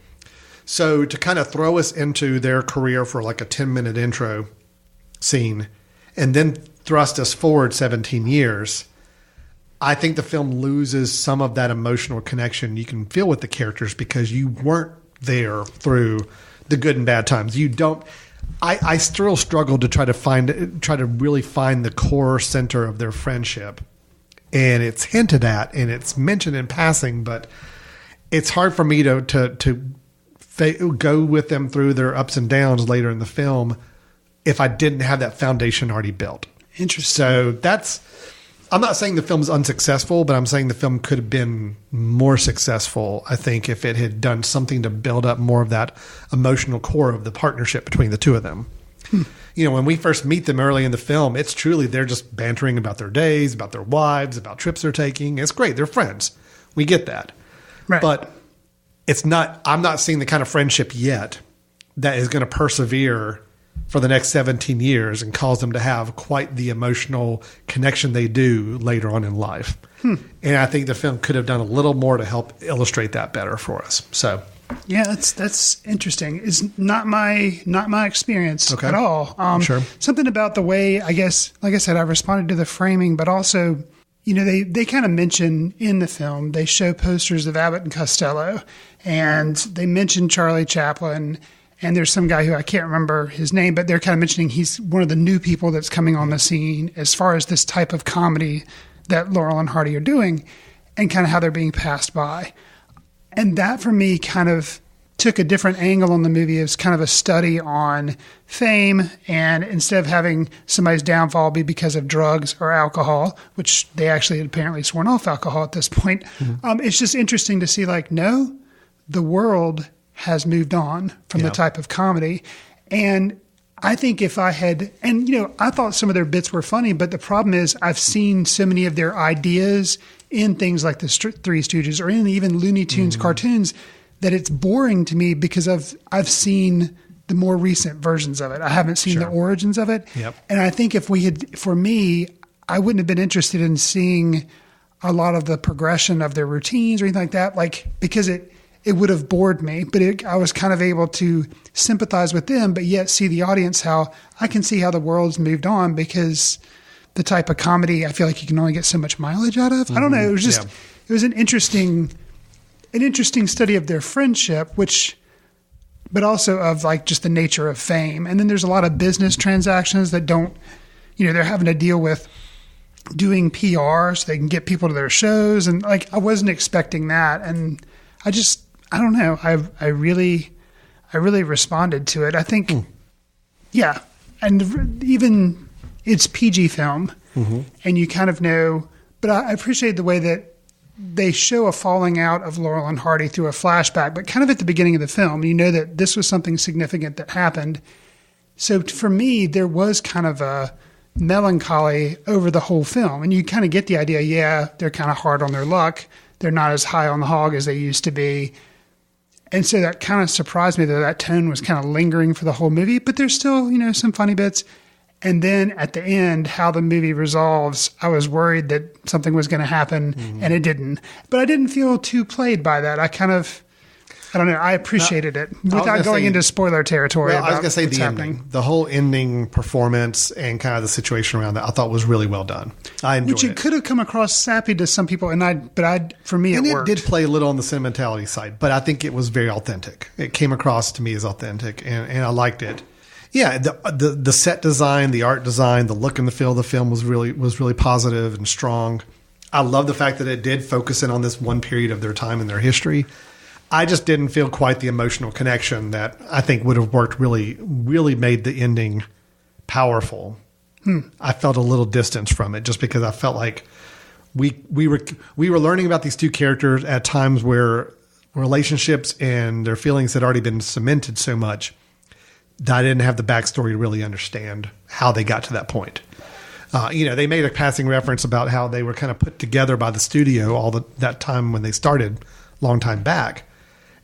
So to kind of throw us into their career for like a 10-minute intro scene and then thrust us forward 17 years, I think the film loses some of that emotional connection you can feel with the characters because you weren't there through the good and bad times. You don't. I still struggle to try to really find the core center of their friendship, and it's hinted at and it's mentioned in passing, but it's hard for me to go with them through their ups and downs later in the film if I didn't have that foundation already built. Interesting. So I'm not saying the film's unsuccessful, but I'm saying the film could have been more successful, I think, if it had done something to build up more of that emotional core of the partnership between the two of them. When we first meet them early in the film, it's truly they're just bantering about their days, about their wives, about trips they're taking. It's great. They're friends. We get that. Right. But I'm not seeing the kind of friendship yet that is going to persevere for the next 17 years and cause them to have quite the emotional connection they do later on in life. And I think the film could have done a little more to help illustrate that better for us. So, yeah, that's interesting. It's not my experience at all. Sure. Something about the way, I guess, like I said, I responded to the framing, but also, they kind of mention in the film, they show posters of Abbott and Costello, and they mention Charlie Chaplin. And there's some guy who I can't remember his name, but they're kind of mentioning he's one of the new people that's coming on the scene as far as this type of comedy that Laurel and Hardy are doing and kind of how they're being passed by. And that for me kind of took a different angle on the movie as kind of a study on fame. And instead of having somebody's downfall be because of drugs or alcohol, which they actually had apparently sworn off alcohol at this point, it's just interesting to see no, the world has moved on from the type of comedy. And I think if I had, I thought some of their bits were funny, but the problem is I've seen so many of their ideas in things like the Three Stooges or in even Looney Tunes cartoons that it's boring to me because I've seen the more recent versions of it. I haven't seen the origins of it. Yep. And I think for me, I wouldn't have been interested in seeing a lot of the progression of their routines or anything like that, because it would have bored me, but I was kind of able to sympathize with them, but yet see the audience, how I can see how the world's moved on because the type of comedy, I feel like you can only get so much mileage out of. I don't know. It was just, it was an interesting study of their friendship, but also of just the nature of fame. And then there's a lot of business transactions that don't, they're having to deal with doing PR so they can get people to their shows. And I wasn't expecting that. And I don't know. I really responded to it. I think, and even it's PG film, and you kind of know. But I appreciate the way that they show a falling out of Laurel and Hardy through a flashback, but kind of at the beginning of the film, you know that this was something significant that happened. So for me, there was kind of a melancholy over the whole film, and you kind of get the idea. Yeah, they're kind of hard on their luck. They're not as high on the hog as they used to be. And so that kind of surprised me that tone was kind of lingering for the whole movie, but there's still, some funny bits. And then at the end, how the movie resolves, I was worried that something was going to happen and it didn't. But I didn't feel too played by that. I don't know. I appreciated it without going into spoiler territory. Well, I was going to say the ending, the whole ending performance and kind of the situation around that, I thought was really well done. I enjoyed it. Which it could have come across sappy to some people, for me, it worked. It did play a little on the sentimentality side, but I think it was very authentic. It came across to me as authentic, and I liked it. Yeah, the set design, the art design, the look and the feel of the film was really positive and strong. I love the fact that it did focus in on this one period of their time and their history. I just didn't feel quite the emotional connection that I think would have worked really made the ending powerful. I felt a little distance from it just because I felt like we were learning about these two characters at times where relationships and their feelings had already been cemented so much that I didn't have the backstory to really understand how they got to that point. They made a passing reference about how they were kind of put together by the studio that time when they started, long time back.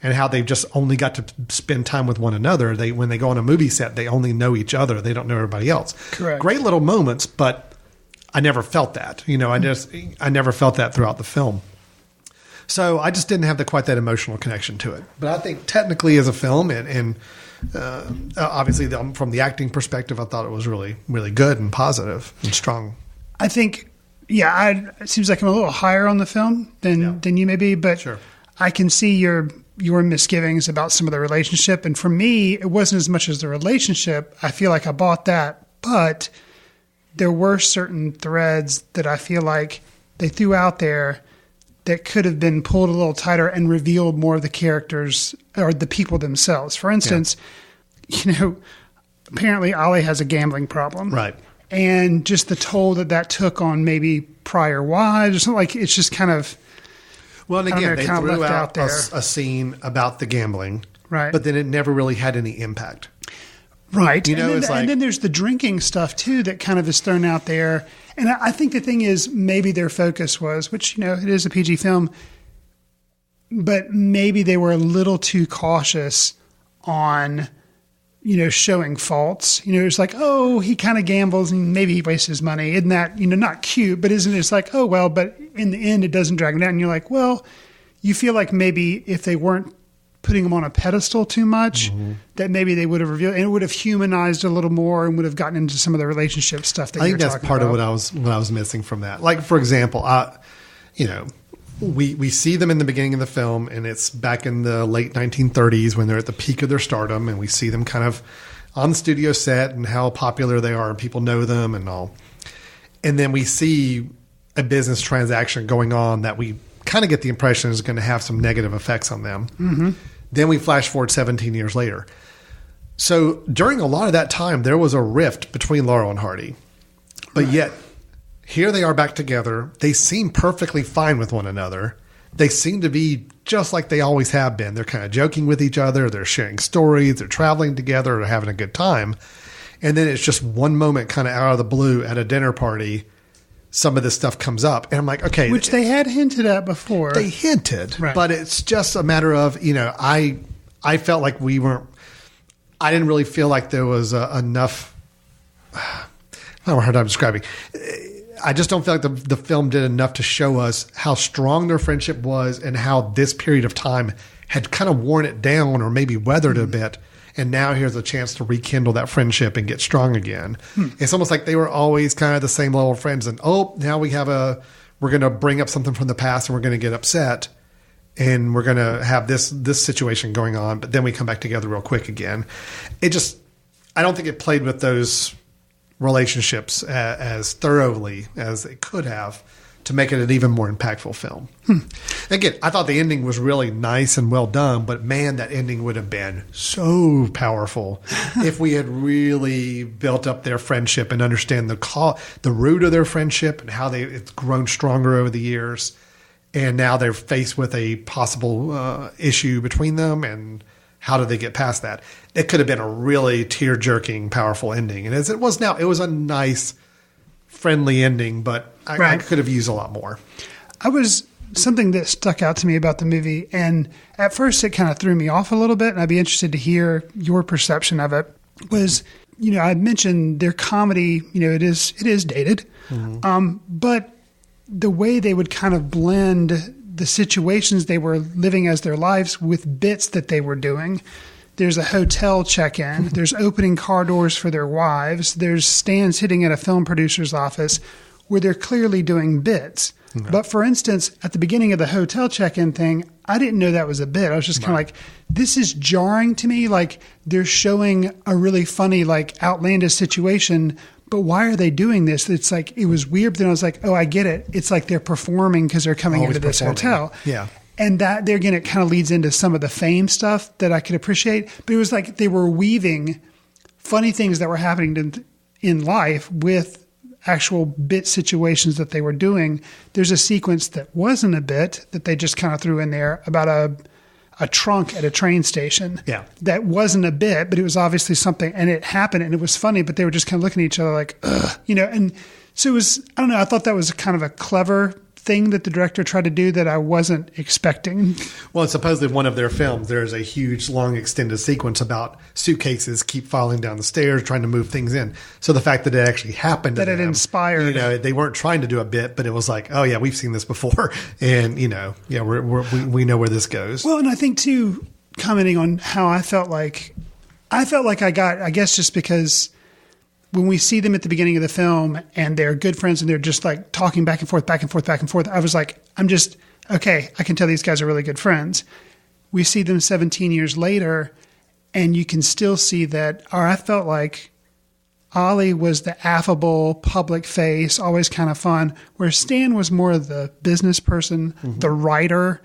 And how they've just only got to spend time with one another. When they go on a movie set, they only know each other. They don't know everybody else. Correct. Great little moments, but I never felt that. I never felt that throughout the film. So I just didn't have quite that emotional connection to it. But I think technically as a film and obviously from the acting perspective, I thought it was really, really good and positive and strong. I think it seems like I'm a little higher on the film than you may be, but Sure. I can see your misgivings about some of the relationship. And for me, it wasn't as much as the relationship. I feel like I bought that, but there were certain threads that I feel like they threw out there that could have been pulled a little tighter and revealed more of the characters or the people themselves. For instance, apparently Ollie has a gambling problem. Right. And just the toll that took on maybe prior wives or something, like it's just kind of... Well, and again, they threw out there. a scene about the gambling, right? But then it never really had any impact. Right. And then there's the drinking stuff too that kind of is thrown out there. And I think the thing is maybe their focus was, which, it is a PG film, but maybe they were a little too cautious on, showing faults. It's like, oh, he kind of gambles and maybe he wastes his money. Isn't that, not cute, but isn't it? It's like, oh, well, but in the end, it doesn't drag him down. And you're like, well, you feel like maybe if they weren't putting him on a pedestal too much, that maybe they would have revealed, and it would have humanized a little more and would have gotten into some of the relationship stuff that I think that's part of what I was missing from that. Like, for example, we see them in the beginning of the film, and it's back in the late 1930s when they're at the peak of their stardom, and we see them kind of on the studio set and how popular they are and people know them and all. And then we see a business transaction going on that we kind of get the impression is going to have some negative effects on them. Mm-hmm. Then we flash forward 17 years later. So during a lot of that time, there was a rift between Laurel and Hardy. But yet, here they are back together. They seem perfectly fine with one another. They seem to be just like they always have been. They're kind of joking with each other. They're sharing stories. They're traveling together. They're having a good time. And then it's just one moment kind of out of the blue at a dinner party, some of this stuff comes up. And I'm like, okay. Which they had hinted at before. They hinted. Right. But it's just a matter of, I felt like I didn't really feel like there was enough. I don't know how I'm describing. I just don't feel like the film did enough to show us how strong their friendship was and how this period of time had kind of worn it down or maybe weathered a bit. And now here's a chance to rekindle that friendship and get strong again. It's almost like they were always kind of the same level of friends. And, now we're going to bring up something from the past and we're going to get upset. And we're going to have this situation going on. But then we come back together real quick again. I don't think it played with those relationships as thoroughly as it could have to make it an even more impactful film. Again, I thought the ending was really nice and well done, but man, that ending would have been so powerful if we had really built up their friendship and understand the root of their friendship and how it's grown stronger over the years. And now they're faced with a possible issue between them, and how do they get past that? It could have been a really tear-jerking, powerful ending. And as it was now, it was a nice, friendly ending, but I could have used a lot more. Something that stuck out to me about the movie, and at first it kind of threw me off a little bit, and I'd be interested to hear your perception of it, was, I mentioned their comedy, it is dated, but the way they would kind of blend the situations they were living as their lives with bits that they were doing. There's a hotel check-in. There's opening car doors for their wives. There's Stan sitting at a film producer's office where they're clearly doing bits. Okay. But for instance, at the beginning of the hotel check-in thing, I didn't know that was a bit. I was just kind of like, this is jarring to me. Like, they're showing a really funny, like, outlandish situation, but why are they doing this? It's like, it was weird, but then I was like, oh, I get it. It's like they're performing because they're coming into this hotel. Yeah. And that, there again, it kind of leads into some of the fame stuff that I could appreciate. But it was like they were weaving funny things that were happening in life with actual bit situations that they were doing. There's a sequence that wasn't a bit that they just kind of threw in there about a trunk at a train station. Yeah. That wasn't a bit, but it was obviously something, and it happened and it was funny, but they were just kind of looking at each other like, ugh, and so it was, I don't know, I thought that was kind of a clever thing that the director tried to do that I wasn't expecting. Well, supposedly one of their films, there's a huge, long, extended sequence about suitcases keep falling down the stairs, trying to move things in. So the fact that it actually happened to them, it inspired. They weren't trying to do a bit, but it was like, oh yeah, we've seen this before, and we know where this goes. Well, and I think too, commenting on how I felt like I got, I guess just because when we see them at the beginning of the film and they're good friends and they're just like talking back and forth, I was like, okay, I can tell these guys are really good friends. We see them 17 years later and you can still see that, or I felt like Ollie was the affable public face, always kind of fun, where Stan was more of the business person, the writer,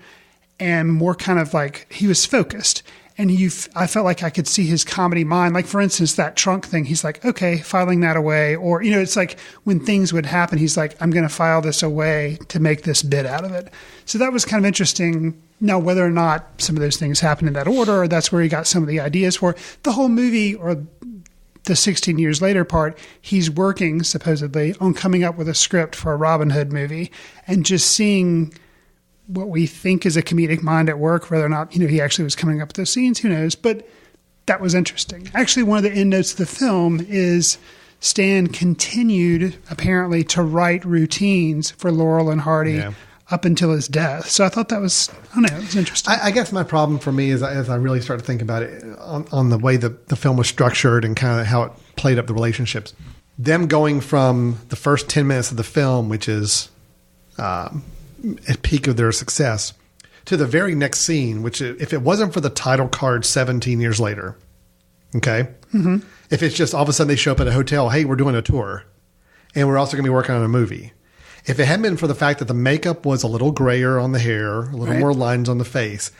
and more kind of like he was focused. And I felt like I could see his comedy mind. Like, for instance, that trunk thing, he's like, okay, filing that away. Or, it's like when things would happen, he's like, I'm going to file this away to make this bit out of it. So that was kind of interesting. Now, whether or not some of those things happened in that order, or that's where he got some of the ideas for the whole movie, or the 16 years later part, he's working supposedly on coming up with a script for a Robin Hood movie, and just seeing what we think is a comedic mind at work, whether or not, he actually was coming up with those scenes, who knows? But that was interesting. Actually, one of the end notes of the film is Stan continued apparently to write routines for Laurel and Hardy up until his death. So I thought that was, it was interesting. I guess my problem for me is, as I really started to think about it, on the way the film was structured and kind of how it played up the relationships, them going from the first 10 minutes of the film, which is at peak of their success, to the very next scene, which if it wasn't for the title card 17 years later, okay? Mm-hmm. If it's just all of a sudden they show up at a hotel, hey, we're doing a tour, and we're also going to be working on a movie. If it hadn't been for the fact that the makeup was a little grayer on the hair, a little more lines on the face,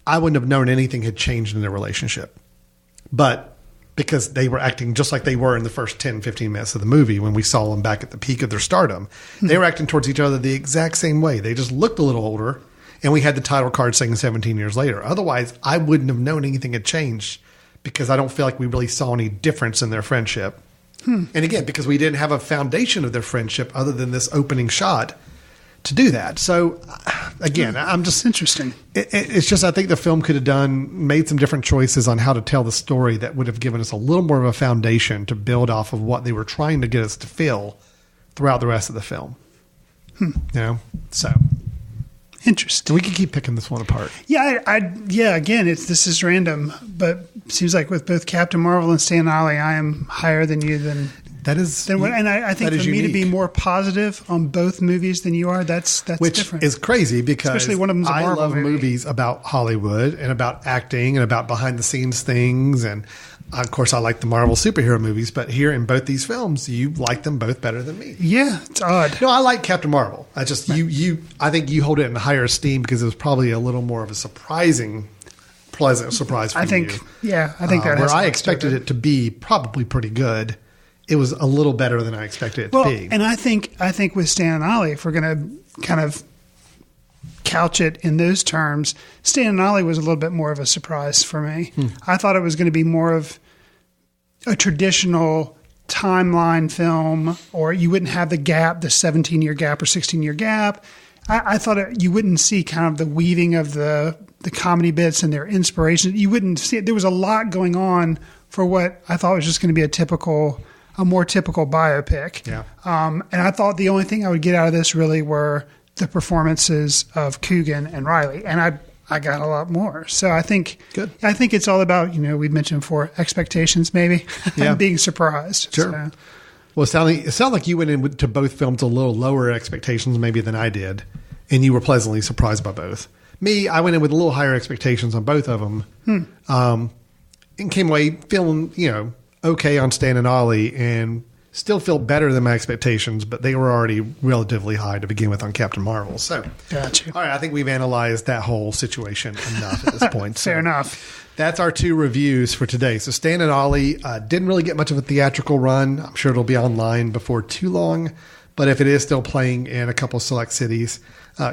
I wouldn't have known anything had changed in their relationship. But because they were acting just like they were in the first 10, 15 minutes of the movie when we saw them back at the peak of their stardom, they were acting towards each other the exact same way. They just looked a little older, and we had the title card saying 17 years later. Otherwise, I wouldn't have known anything had changed, because I don't feel like we really saw any difference in their friendship. And again, because we didn't have a foundation of their friendship other than this opening shot to do that. So again, I'm just interesting. It's just, I think the film could have made some different choices on how to tell the story that would have given us a little more of a foundation to build off of what they were trying to get us to feel throughout the rest of the film. So interesting. We can keep picking this one apart. Yeah, again, this is random, but it seems like with both Captain Marvel and Stan Ollie, I am higher than you That is, and I think for me to be more positive on both movies than you are, that's which different. Is crazy, because especially one of them's a Marvel love movies about Hollywood and about acting and about behind the scenes things, and of course I like the Marvel superhero movies. But here in both these films, you like them both better than me. Yeah, it's odd. No, I like Captain Marvel. I just I think you hold it in higher esteem because it was probably a little more of a pleasant surprise for you. I think that where I expected it to be probably pretty good. It was a little better than I expected it to be. And I think with Stan and Ollie, if we're going to kind of couch it in those terms, Stan and Ollie was a little bit more of a surprise for me. I thought it was going to be more of a traditional timeline film, or you wouldn't have the gap, the 17-year gap or 16-year gap. I thought you wouldn't see kind of the weaving of the comedy bits and their inspiration. You wouldn't see it. There was a lot going on for what I thought was just going to be a more typical biopic. Yeah. And I thought the only thing I would get out of this really were the performances of Coogan and Reilly. And I got a lot more. So I think it's all about, we mentioned before, expectations maybe, and being surprised. Sure. So. Well, it sounded like you went into both films a little lower expectations maybe than I did, and you were pleasantly surprised by both. Me, I went in with a little higher expectations on both of them, and came away feeling, okay on Stan and Ollie, and still feel better than my expectations, but they were already relatively high to begin with on Captain Marvel. So, gotcha. All right, I think we've analyzed that whole situation enough at this point. Fair enough. That's our 2 reviews for today. So Stan and Ollie didn't really get much of a theatrical run. I'm sure it'll be online before too long, but if it is still playing in a couple select cities,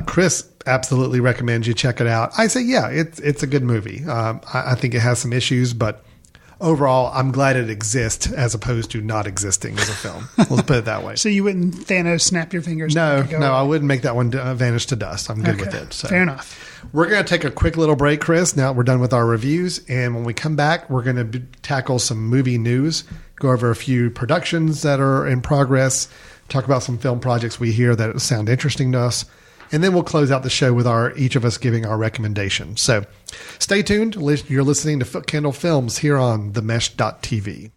Chris absolutely recommends you check it out. I say, yeah, it's a good movie. I think it has some issues, but overall, I'm glad it exists as opposed to not existing as a film. Let's put it that way. So you wouldn't Thanos snap your fingers? No, I wouldn't make that one vanish to dust. I'm good with it. So. Fair enough. We're going to take a quick little break, Chris. Now we're done with our reviews. And when we come back, we're going to tackle some movie news, go over a few productions that are in progress, talk about some film projects we hear that sound interesting to us. And then we'll close out the show with each of us giving our recommendations. So stay tuned. You're listening to Footcandle Films here on themesh.tv.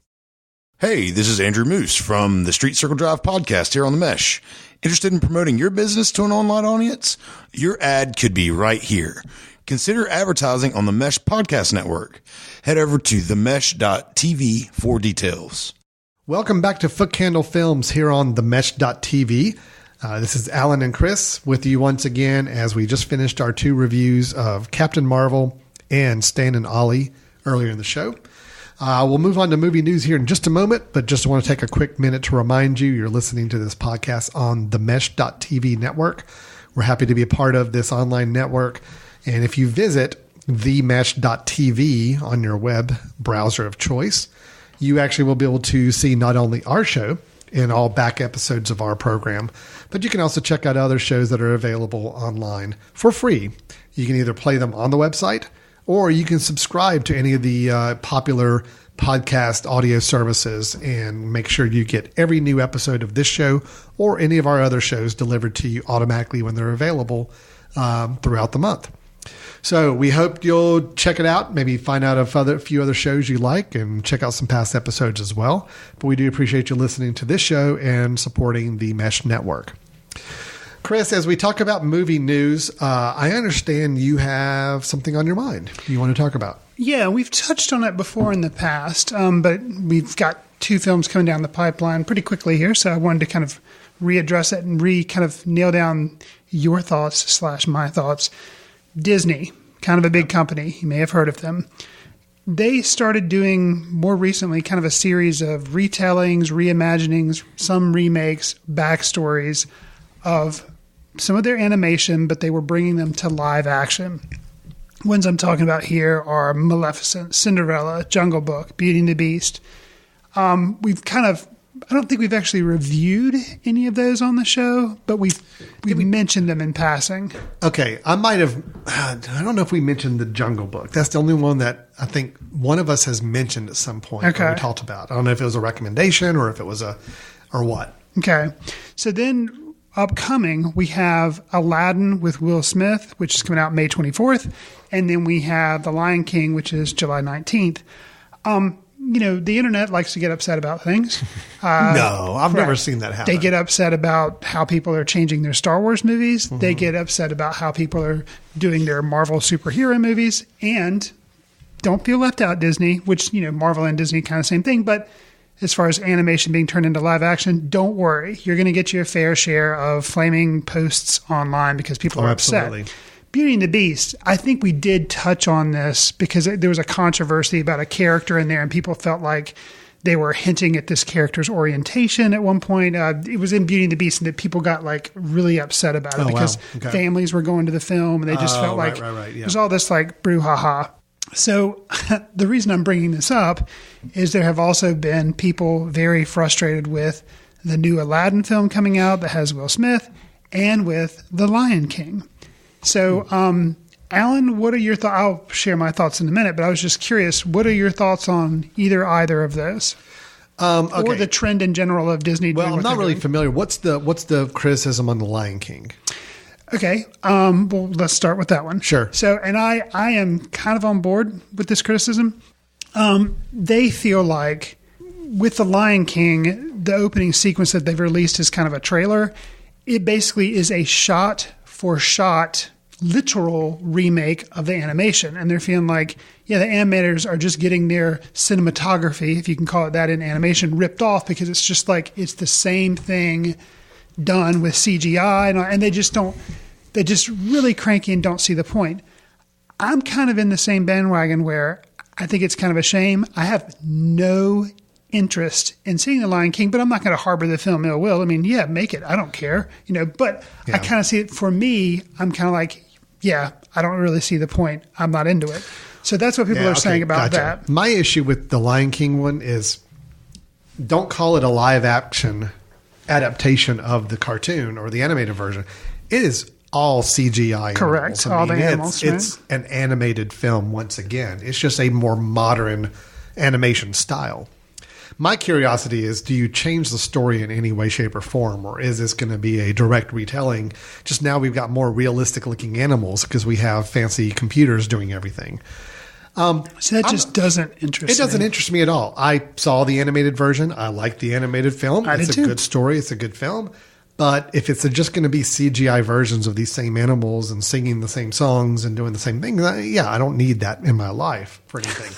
Hey, this is Andrew Moose from the Street Circle Drive podcast here on The Mesh. Interested in promoting your business to an online audience? Your ad could be right here. Consider advertising on the Mesh Podcast Network. Head over to themesh.tv for details. Welcome back to Footcandle Films here on themesh.tv. This is Alan and Chris with you once again as we just finished our 2 reviews of Captain Mar-vel and Stan and Ollie earlier in the show. We'll move on to movie news here in just a moment, but just want to take a quick minute to remind you you're listening to this podcast on the Mesh.tv network. We're happy to be a part of this online network. And if you visit themesh.tv on your web browser of choice, you actually will be able to see not only our show and all back episodes of our program, but you can also check out other shows that are available online for free. You can either play them on the website, or you can subscribe to any of the popular podcast audio services and make sure you get every new episode of this show or any of our other shows delivered to you automatically when they're available throughout the month. So we hope you'll check it out, maybe find out a few other shows you like and check out some past episodes as well. But we do appreciate you listening to this show and supporting the Mesh Network. Chris, as we talk about movie news, I understand you have something on your mind you want to talk about. Yeah, we've touched on it before in the past, but we've got 2 films coming down the pipeline pretty quickly here, so I wanted to kind of readdress it and kind of nail down your thoughts / my thoughts. Disney, kind of a big company. You may have heard of them. They started doing more recently kind of a series of retellings, reimaginings, some remakes, backstories of some of their animation, but they were bringing them to live action. Ones I'm talking about here are Maleficent, Cinderella, Jungle Book, Beauty and the Beast. I don't think we've actually reviewed any of those on the show, but we've mentioned them in passing. Okay, I don't know if we mentioned the Jungle Book. That's the only one that I think one of us has mentioned at some point. Okay. We talked about. I don't know if it was a recommendation or if it was or what. Okay. So then upcoming, we have Aladdin with Will Smith, which is coming out May 24th. And then we have The Lion King, which is July 19th. The internet likes to get upset about things. No, I've never seen that happen. They get upset about how people are changing their Star Wars movies. Mm-hmm. They get upset about how people are doing their Marvel superhero movies. And don't feel left out, Disney, which, Marvel and Disney kind of same thing. But as far as animation being turned into live action, don't worry. You're going to get your fair share of flaming posts online because people are upset. Absolutely. Beauty and the Beast, I think we did touch on this because there was a controversy about a character in there and people felt like they were hinting at this character's orientation at one point. It was in Beauty and the Beast and that people got really upset about it because families were going to the film and they just felt like there's all this brouhaha. So the reason I'm bringing this up is there have also been people very frustrated with the new Aladdin film coming out that has Will Smith and with The Lion King. So, Alan, what are your thoughts? I'll share my thoughts in a minute, but I was just curious, what are your thoughts on either of those? Or the trend in general of Disney? Well, I'm not really familiar. What's the criticism on The Lion King? Okay. Well, let's start with that one. Sure. So, and I am kind of on board with this criticism. They feel like with The Lion King, the opening sequence that they've released is kind of a trailer. It basically is a shot-for-shot literal remake of the animation. And they're feeling like, the animators are just getting their cinematography, if you can call it that in animation, ripped off because it's just it's the same thing done with CGI. And they just really cranky and don't see the point. I'm kind of in the same bandwagon where I think it's kind of a shame. I have no interest in seeing The Lion King, but I'm not going to harbor the film ill will. I mean, make it. I don't care, but I kind of see it for me. I'm kind of like, I don't really see the point. I'm not into it. So that's what people are saying about that. My issue with the Lion King one is don't call it a live action adaptation of the cartoon or the animated version. It is all CGI. Correct. All the animals. It's an animated film once again. It's just a more modern animation style. My curiosity is, do you change the story in any way, shape, or form? Or is this going to be a direct retelling? Just now we've got more realistic looking animals because we have fancy computers doing everything. So that just doesn't interest me. It doesn't interest me at all. I saw the animated version. I like the animated film. It's a good story. It's a good film. But if it's just going to be CGI versions of these same animals and singing the same songs and doing the same thing, I don't need that in my life for anything.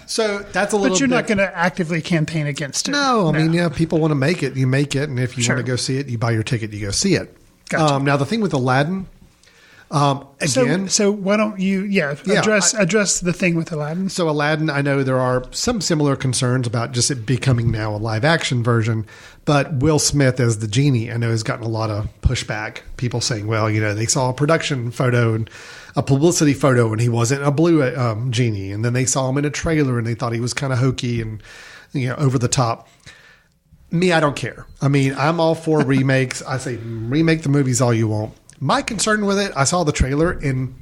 So that's a little. But you're not going to actively campaign against it. No, I mean, people want to make it. You make it, and if you want to go see it, you buy your ticket. You go see it. Gotcha. Now the thing with Aladdin. Again, so why don't you address the thing with Aladdin? So Aladdin, I know there are some similar concerns about just it becoming now a live action version, but Will Smith as the genie, I know has gotten a lot of pushback. People saying, well, they saw a production photo and a publicity photo and he wasn't a blue genie, and then they saw him in a trailer and they thought he was kind of hokey and over the top. Me, I don't care. I mean, I'm all for remakes. I say remake the movies all you want. My concern with it, I saw the trailer and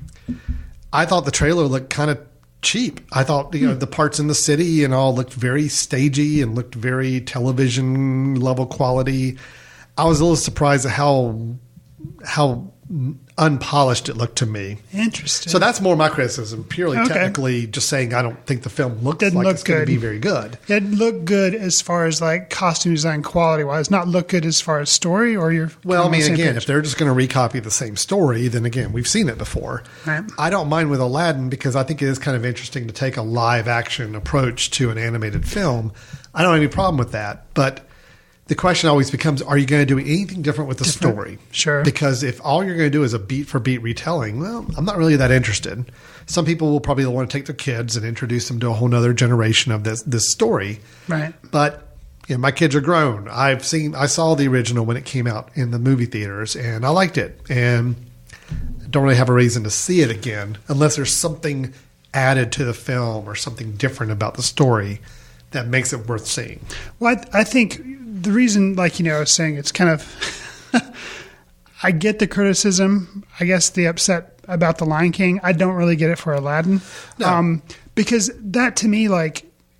I thought the trailer looked kind of cheap. I thought, the parts in the city and all looked very stagey and looked very television level quality. I was a little surprised at how unpolished it looked to me. Interesting. So that's more my criticism, purely technically just saying I don't think the film looks like it's going to be very good. It looked good as far as like costume design quality wise, not look good as far as story or your. Well, I mean, again, if they're just going to recopy the same story, then again, we've seen it before. Right. I don't mind with Aladdin because I think it is kind of interesting to take a live action approach to an animated film. I don't have any problem with that, but the question always becomes, are you going to do anything different with the story? Sure. Because if all you're going to do is a beat-for-beat retelling, well, I'm not really that interested. Some people will probably want to take their kids and introduce them to a whole nother generation of this story. Right. But my kids are grown. I saw the original when it came out in the movie theaters, and I liked it. And I don't really have a reason to see it again unless there's something added to the film or something different about the story that makes it worth seeing. Well, I think the reason, I was saying, it's kind of, I get the criticism, I guess the upset about The Lion King. I don't really get it for Aladdin. No. Because that to me,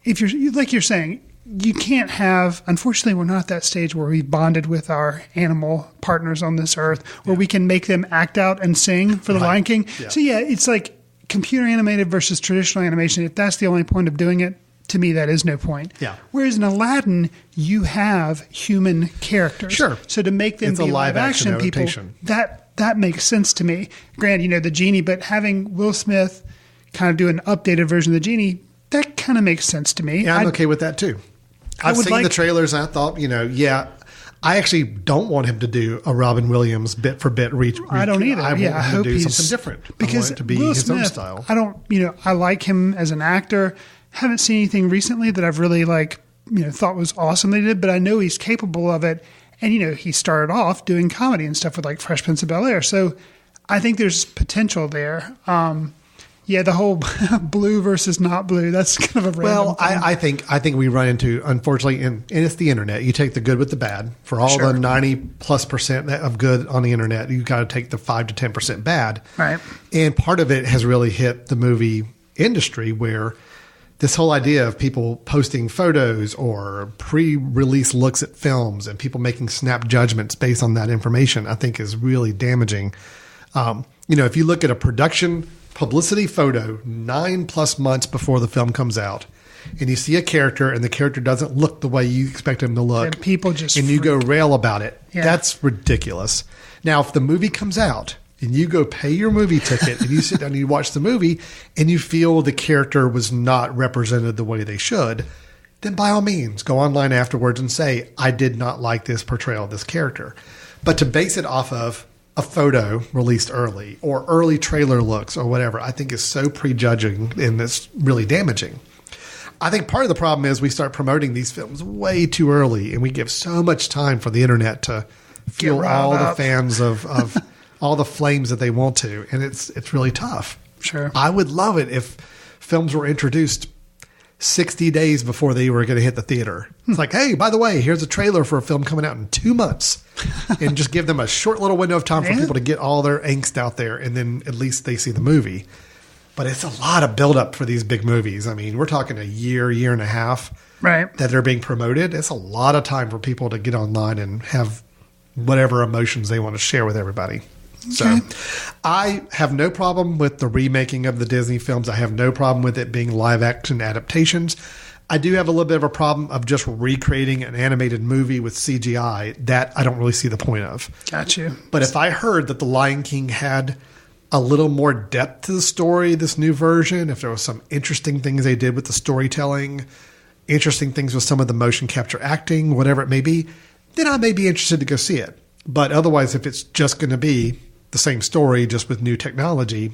if you're, like you're saying, you can't have, unfortunately, we're not at that stage where we've bonded with our animal partners on this earth, where we can make them act out and sing for The Lion King. Yeah. So it's like computer animated versus traditional animation. If that's the only point of doing it, to me, that is no point. Yeah. Whereas in Aladdin, you have human characters. Sure. So to make them be live action people, that makes sense to me. Granted, the genie, but having Will Smith kind of do an updated version of the genie, that kind of makes sense to me. Yeah, I'm okay with that too. I've seen the trailers and I thought, I actually don't want him to do a Robin Williams bit for bit reach. I don't either. I want him to do something different. Because I want it to be Will his Smith, own style. I don't, I like him as an actor. Haven't seen anything recently that I've really thought was awesome they did, but I know he's capable of it. And, he started off doing comedy and stuff with Fresh Prince of Bel-Air. So I think there's potential there. The whole blue versus not blue, that's kind of a random thing. I think we run into, unfortunately, and it's the internet. You take the good with the bad. For all the 90+% of good on the internet, you've got to take the 5 to 10% bad. Right. And part of it has really hit the movie industry where this whole idea of people posting photos or pre-release looks at films and people making snap judgments based on that information, I think is really damaging. If you look at a production publicity photo 9+ months before the film comes out and you see a character and the character doesn't look the way you expect him to look, and people just you go rail about it, that's ridiculous. Now, if the movie comes out and you go pay your movie ticket and you sit down and you watch the movie and you feel the character was not represented the way they should, then by all means, go online afterwards and say, I did not like this portrayal of this character. But to base it off of a photo released early or early trailer looks or whatever, I think is so prejudging and it's really damaging. I think part of the problem is we start promoting these films way too early and we give so much time for the internet to fuel all the fans of all the flames that they want to. And it's really tough. Sure. I would love it if films were introduced 60 days before they were going to hit the theater. It's like, hey, by the way, here's a trailer for a film coming out in 2 months. And just give them a short little window of time for people to get all their angst out there. And then at least they see the movie. But it's a lot of buildup for these big movies. I mean, we're talking a year and a half that they're being promoted. It's a lot of time for people to get online and have whatever emotions they want to share with everybody. So I have no problem with the remaking of the Disney films. I have no problem with it being live action adaptations. I do have a little bit of a problem of just recreating an animated movie with CGI. That I don't really see the point of. Got you. But if I heard that The Lion King had a little more depth to the story, this new version, if there was some interesting things they did with the storytelling, interesting things with some of the motion capture acting, whatever it may be, then I may be interested to go see it. But otherwise, if it's just going to be the same story, just with new technology,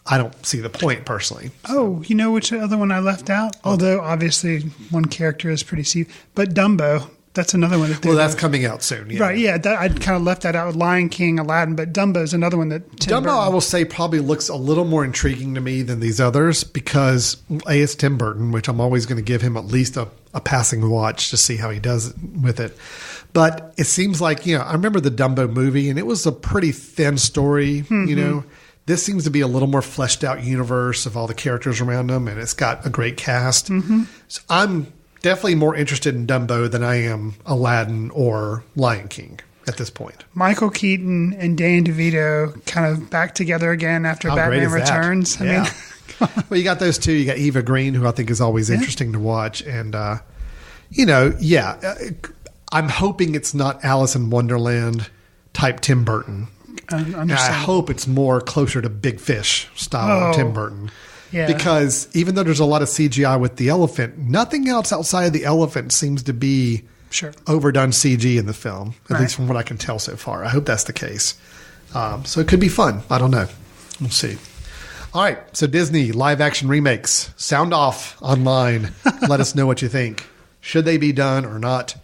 I don't see the point personally. Oh, you know which other one I left out? Although obviously one character is pretty see, but Dumbo. That's another one. That's coming out soon. Yeah. Right, yeah. I'd kind of left that out with Lion King, Aladdin, but Dumbo's another one that Tim Burton. I will say, probably looks a little more intriguing to me than these others because A, it's Tim Burton, which I'm always going to give him at least a passing watch to see how he does with it. But it seems like, I remember the Dumbo movie, and it was a pretty thin story, This seems to be a little more fleshed out universe of all the characters around them, and it's got a great cast. Mm-hmm. So I'm definitely more interested in Dumbo than I am Aladdin or Lion King at this point. Michael Keaton and Danny DeVito kind of back together again after Batman Returns. I mean, well, you got those two. You got Eva Green, who I think is always interesting to watch. And, I'm hoping it's not Alice in Wonderland type Tim Burton. And I hope it's more closer to Big Fish style Tim Burton. Yeah. Because even though there's a lot of CGI with the elephant, nothing else outside of the elephant seems to be overdone CG in the film, at least from what I can tell so far. I hope that's the case. So it could be fun. I don't know. We'll see. All right. So Disney live action remakes. Sound off online. Let us know what you think. Should they be done or not?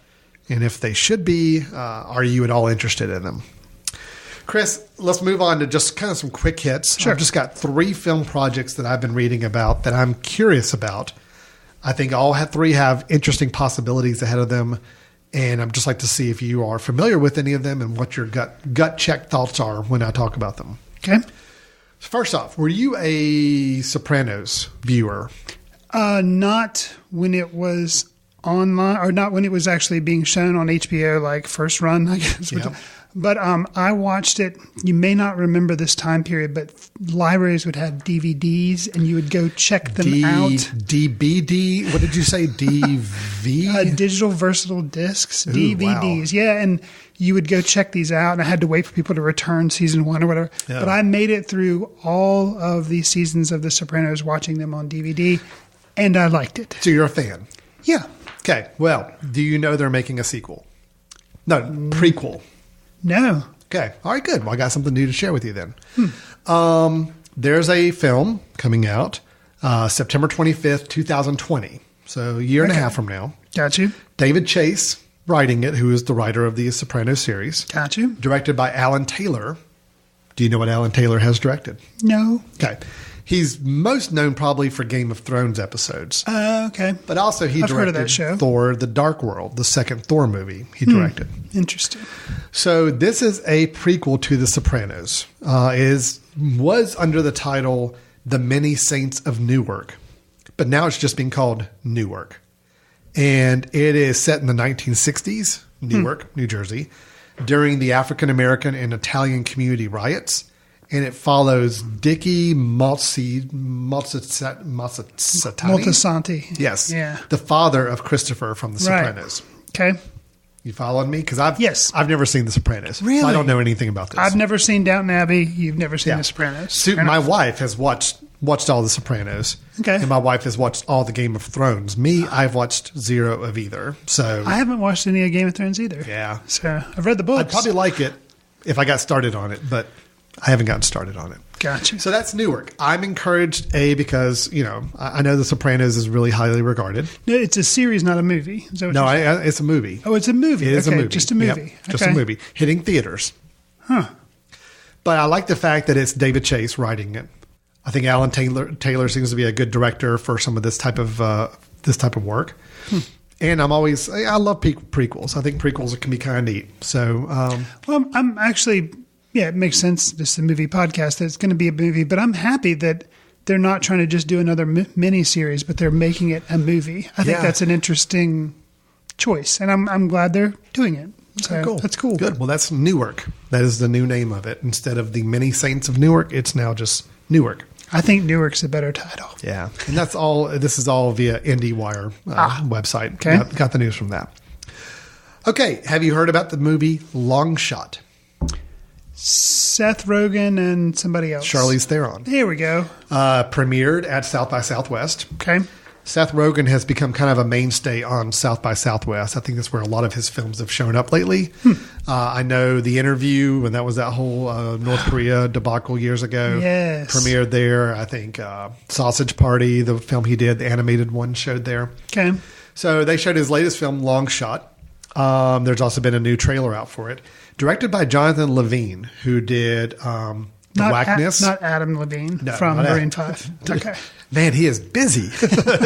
And if they should be, are you at all interested in them? Chris, let's move on to just kind of some quick hits. Sure. I've just got 3 film projects that I've been reading about that I'm curious about. I think all 3 have interesting possibilities ahead of them. And I'd just like to see if you are familiar with any of them and what your gut check thoughts are when I talk about them. Okay. First off, were you a Sopranos viewer? Not when it was online, or not when it was actually being shown on HBO, like first run, I guess. Yeah. But I watched it. You may not remember this time period, but libraries would have DVDs, and you would go check them out. DBD? What did you say? DV? Digital versatile discs, DVDs. Wow. Yeah, and you would go check these out, and I had to wait for people to return season 1 or whatever. Yeah. But I made it through all of these seasons of The Sopranos, watching them on DVD, and I liked it. So you're a fan? Yeah. Okay. Well, do you know they're making a sequel? No, prequel. No. Okay. All right, good. Well, I got something new to share with you then. There's a film coming out September 25th, 2020. So a year and a half from now. Got you. David Chase writing it, who is the writer of the Sopranos series. Got you. Directed by Alan Taylor. Do you know what Alan Taylor has directed? No. Okay. He's most known probably for Game of Thrones episodes. Okay. But also he directed heard of that show. Thor, The Dark World, the second Thor movie he directed. Interesting. So this is a prequel to The Sopranos. Was under the title The Many Saints of Newark. But now it's just being called Newark. And it is set in the 1960s, Newark, New Jersey, during the African American and Italian community riots. And it follows Dickie Moltisanti. Yes. Yeah. The father of Christopher from The Sopranos. Right. Okay. You following me? Because I've never seen The Sopranos. Really? So I don't know anything about this. I've never seen Downton Abbey. You've never seen The Sopranos. My wife has watched all The Sopranos. Okay. And my wife has watched all the Game of Thrones. Me, I've watched 0 of either. So I haven't watched any of Game of Thrones either. Yeah. So I've read the books. I'd probably like it if I got started on it, but I haven't gotten started on it. Gotcha. So that's Newark. I'm encouraged, because, I know The Sopranos is really highly regarded. No, it's a series, not a movie. Is that what it's a movie. Oh, it's a movie. It is a movie. Just a movie. Yep, just a movie. Hitting theaters. Huh. But I like the fact that it's David Chase writing it. I think Alan Taylor seems to be a good director for some of this type of work. And I love prequels. I think prequels can be kind of neat. So, well, I'm actually, it makes sense. This is a movie podcast. That it's going to be a movie, but I'm happy that they're not trying to just do another mini series, but they're making it a movie. I think that's an interesting choice, and I'm glad they're doing it. So cool. that's cool. Good. Well, that's Newark. That is the new name of it. Instead of the Many Saints of Newark, it's now just Newark. I think Newark's a better title. Yeah. And that's all. This is all via IndieWire website. Okay. Got the news from that. Okay. Have you heard about the movie Long Shot? Seth Rogen and somebody else. Charlize Theron. Here we go. Premiered at South by Southwest. Okay. Seth Rogen has become kind of a mainstay on South by Southwest. I think that's where a lot of his films have shown up lately. I know The Interview, and that was that whole North Korea debacle years ago. Yes. Premiered there. I think Sausage Party, the film he did, the animated one, showed there. Okay. So they showed his latest film, Long Shot. There's also been a new trailer out for it. Directed by Jonathan Levine, who did The Whackness. Not Adam Levine from Marine 5. Okay. Man, he is busy.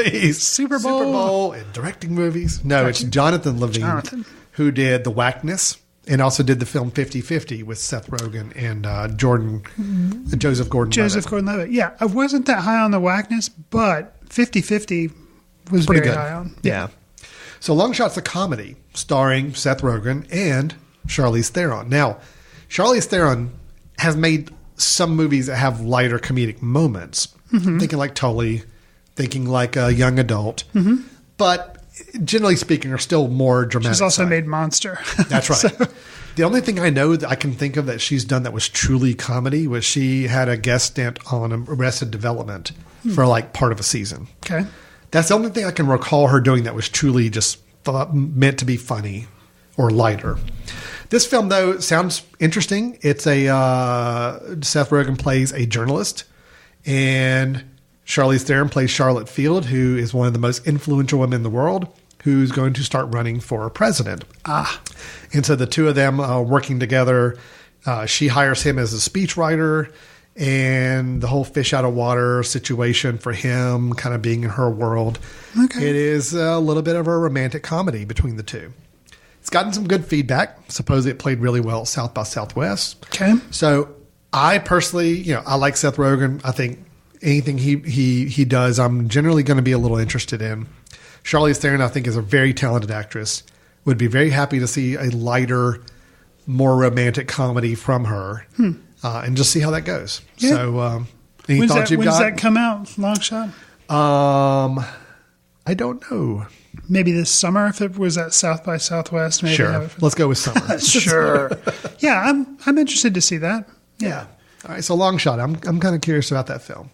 He's Super Bowl and directing movies. No, it's Jonathan Levine who did The Whackness and also did the film 50-50 with Seth Rogen and Joseph Gordon-Levitt. Yeah, I wasn't that high on The Whackness, but 50-50 was pretty very good. high on. Yeah. So Long Shot's a comedy starring Seth Rogen and Charlize Theron. Now, Charlize Theron has made some movies that have lighter comedic moments. Thinking like Tully, thinking like a young adult, but generally speaking, are still more dramatic. She's also made Monster. That's right. The only thing I know that I can think of that she's done that was truly comedy was she had a guest stint on Arrested Development for like part of a season. Okay. That's the only thing I can recall her doing that was truly just meant to be funny or lighter. This film, though, sounds interesting. It's a Seth Rogen plays a journalist, and Charlize Theron plays Charlotte Field, who is one of the most influential women in the world, who's going to start running for president. And so the two of them working together, she hires him as a speechwriter, and the whole fish out of water situation for him kind of being in her world. Okay. It is a little bit of a romantic comedy between the two. It's gotten some good feedback. Supposedly it played really well at South by Southwest. Okay. So I personally, I like Seth Rogen. I think anything he does, I'm generally going to be a little interested in. Charlize Theron, I think, is a very talented actress. Would be very happy to see a lighter, more romantic comedy from her, and just see how that goes. Yeah. So, any thoughts you've got? When does that come out? Long Shot? I don't know. Maybe this summer if it was at South by Southwest. Maybe sure. Let's go with summer. Sure. Yeah, I'm interested to see that. Yeah. All right. So Long Shot. I'm kind of curious about that film.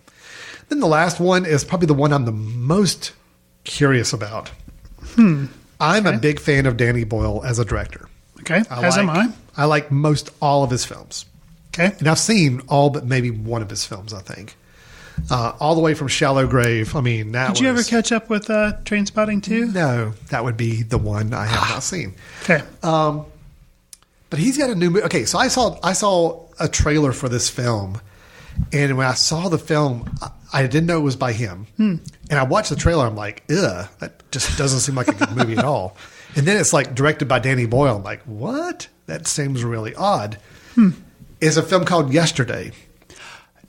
Then the last one is probably the one I'm the most curious about. I'm a big fan of Danny Boyle as a director. Okay. As am I. I like most all of his films. Okay. And I've seen all but maybe one of his films, I think. All the way from Shallow Grave. I mean, Did you ever catch up with Trainspotting 2? No, that would be the one I have not seen. Okay. But he's got a new movie. Okay, so I saw a trailer for this film, and when I saw the film, I didn't know it was by him. And I watched the trailer. I'm like, ugh, that just doesn't seem like a good movie at all. And then it's like directed by Danny Boyle. I'm like, what? That seems really odd. It's a film called Yesterday.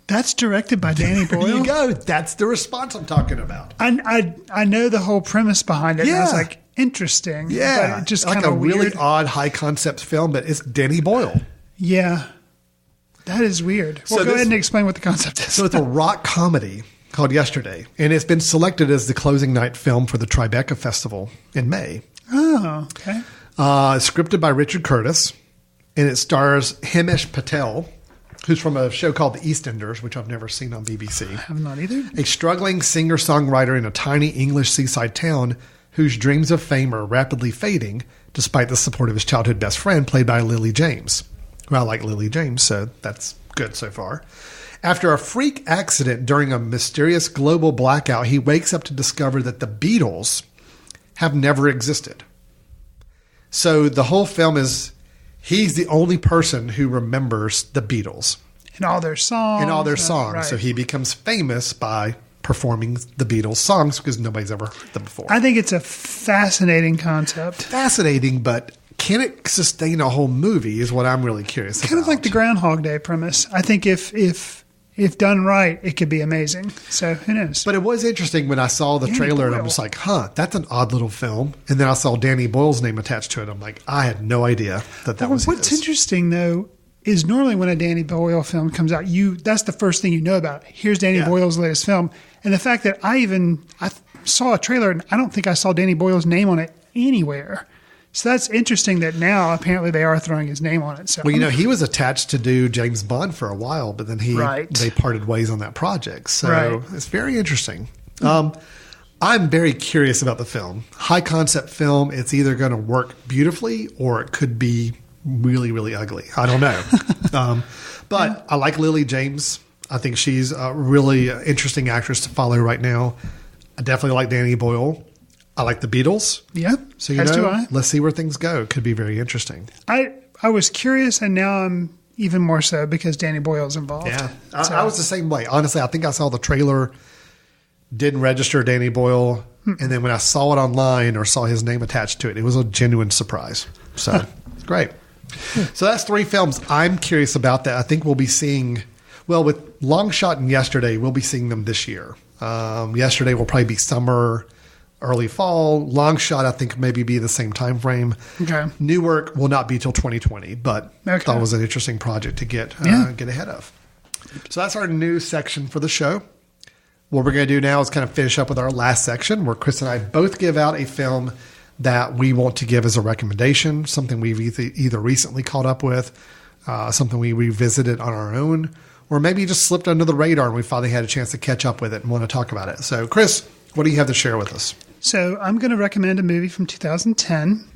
That's directed by Danny Boyle? There you go. That's the response I'm talking about. I know the whole premise behind it. Yeah. And I was like, interesting. Yeah. But it just like kind of weird. Really odd, high concept film, but it's Danny Boyle. Yeah. That is weird. Well, go ahead and explain what the concept is. So it's a rock comedy called Yesterday, and it's been selected as the closing night film for the Tribeca Festival in May. Oh, okay. Scripted by Richard Curtis, and it stars Himesh Patel, who's from a show called The EastEnders, which I've never seen on BBC. I have not either. A struggling singer-songwriter in a tiny English seaside town whose dreams of fame are rapidly fading despite the support of his childhood best friend, played by Lily James. Well, I like Lily James, so that's good so far. After a freak accident during a mysterious global blackout, he wakes up to discover that the Beatles have never existed. So the whole film is he's the only person who remembers the Beatles. And all their songs. Right. So he becomes famous by performing the Beatles songs because nobody's ever heard them before. I think it's a fascinating concept. Fascinating, but can it sustain a whole movie is what I'm really curious about. Kind of like the Groundhog Day premise. I think if if done right, it could be amazing. So who knows? But it was interesting when I saw the trailer and I'm just like, that's an odd little film. And then I saw Danny Boyle's name attached to it. I'm like, I had no idea that was What's his. interesting, though, is normally when a Danny Boyle film comes out, that's the first thing you know about. Here's Danny Boyle's latest film. And the fact that I saw a trailer and I don't think I saw Danny Boyle's name on it anywhere. So that's interesting that now apparently they are throwing his name on it. So Well, he was attached to do James Bond for a while, but then they parted ways on that project. So it's very interesting. I'm very curious about the film. High concept film. It's either going to work beautifully or it could be really, really ugly. I don't know. But I like Lily James. I think she's a really interesting actress to follow right now. I definitely like Danny Boyle. I like the Beatles. Yeah. So, do I. Let's see where things go. Could be very interesting. I was curious, and now I'm even more so because Danny Boyle's involved. Yeah. I was the same way. Honestly, I think I saw the trailer, didn't register Danny Boyle, and then when I saw it online or saw his name attached to it, it was a genuine surprise. So, it's great. So that's 3 films I'm curious about that I think we'll be seeing. Well, with Long Shot and Yesterday, we'll be seeing them this year. Yesterday will probably be summer, early fall. Long Shot, I think, maybe be the same time frame. Okay. New Work will not be till 2020, but that was an interesting project to get ahead of. So that's our news section for the show. What we're going to do now is kind of finish up with our last section where Chris and I both give out a film that we want to give as a recommendation, something we've either recently caught up with, something we revisited on our own, or maybe just slipped under the radar and we finally had a chance to catch up with it and want to talk about it. So, Chris, what do you have to share with us? So I'm going to recommend a movie from 2010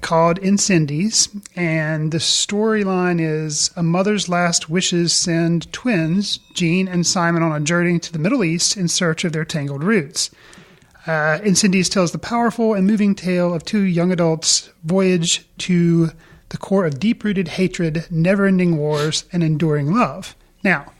called Incendies. And the storyline is a mother's last wishes send twins, Jean and Simon, on a journey to the Middle East in search of their tangled roots. Incendies tells the powerful and moving tale of 2 young adults' voyage to the core of deep-rooted hatred, never-ending wars, and enduring love. Now,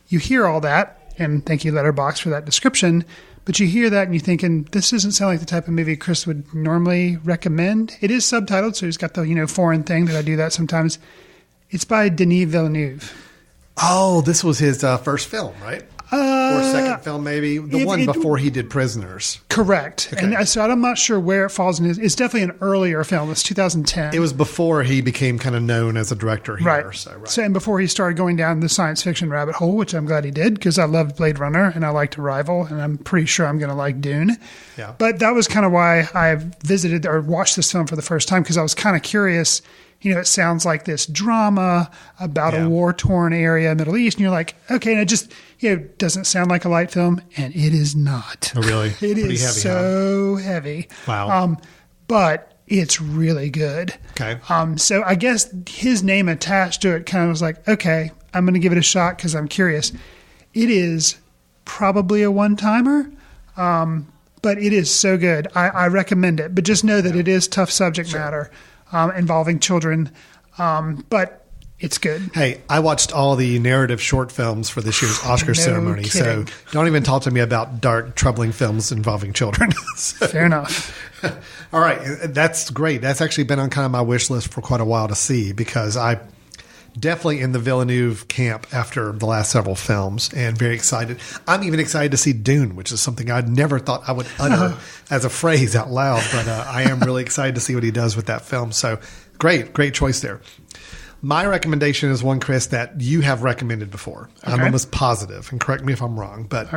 you hear all that, and thank you, Letterboxd, for that description, but you hear that and you're thinking, this doesn't sound like the type of movie Chris would normally recommend. It is subtitled, so he's got the foreign thing that I do that sometimes. It's by Denis Villeneuve. Oh, this was his first film, right? Or second film, maybe. The one before he did Prisoners. Correct. Okay. And so I'm not sure where it falls in his. It's definitely an earlier film. It's 2010. It was before he became kind of known as a director here. Right. So, and before he started going down the science fiction rabbit hole, which I'm glad he did because I loved Blade Runner and I liked Arrival and I'm pretty sure I'm going to like Dune. Yeah. But that was kind of why I visited or watched this film for the first time because I was kind of curious. It sounds like this drama about a war-torn area, Middle East, and you're like, okay, and it just, doesn't sound like a light film, and it is not. Oh, really? It is heavy, so heavy. Wow. But it's really good. Okay. So I guess his name attached to it kind of was like, okay, I'm going to give it a shot because I'm curious. It is probably a one-timer, but it is so good. I recommend it, but just know that it is tough subject matter. Involving children, but it's good. Hey, I watched all the narrative short films for this year's Oscar ceremony, kidding. So don't even talk to me about dark, troubling films involving children. Fair enough. All right, that's great. That's actually been on kind of my wish list for quite a while to see because I definitely in the Villeneuve camp after the last several films and very excited. I'm even excited to see Dune, which is something I'd never thought I would utter as a phrase out loud, but I am really excited to see what he does with that film. So great choice there. My recommendation is one, Chris, that you have recommended before. Okay. I'm almost positive, and correct me if I'm wrong, but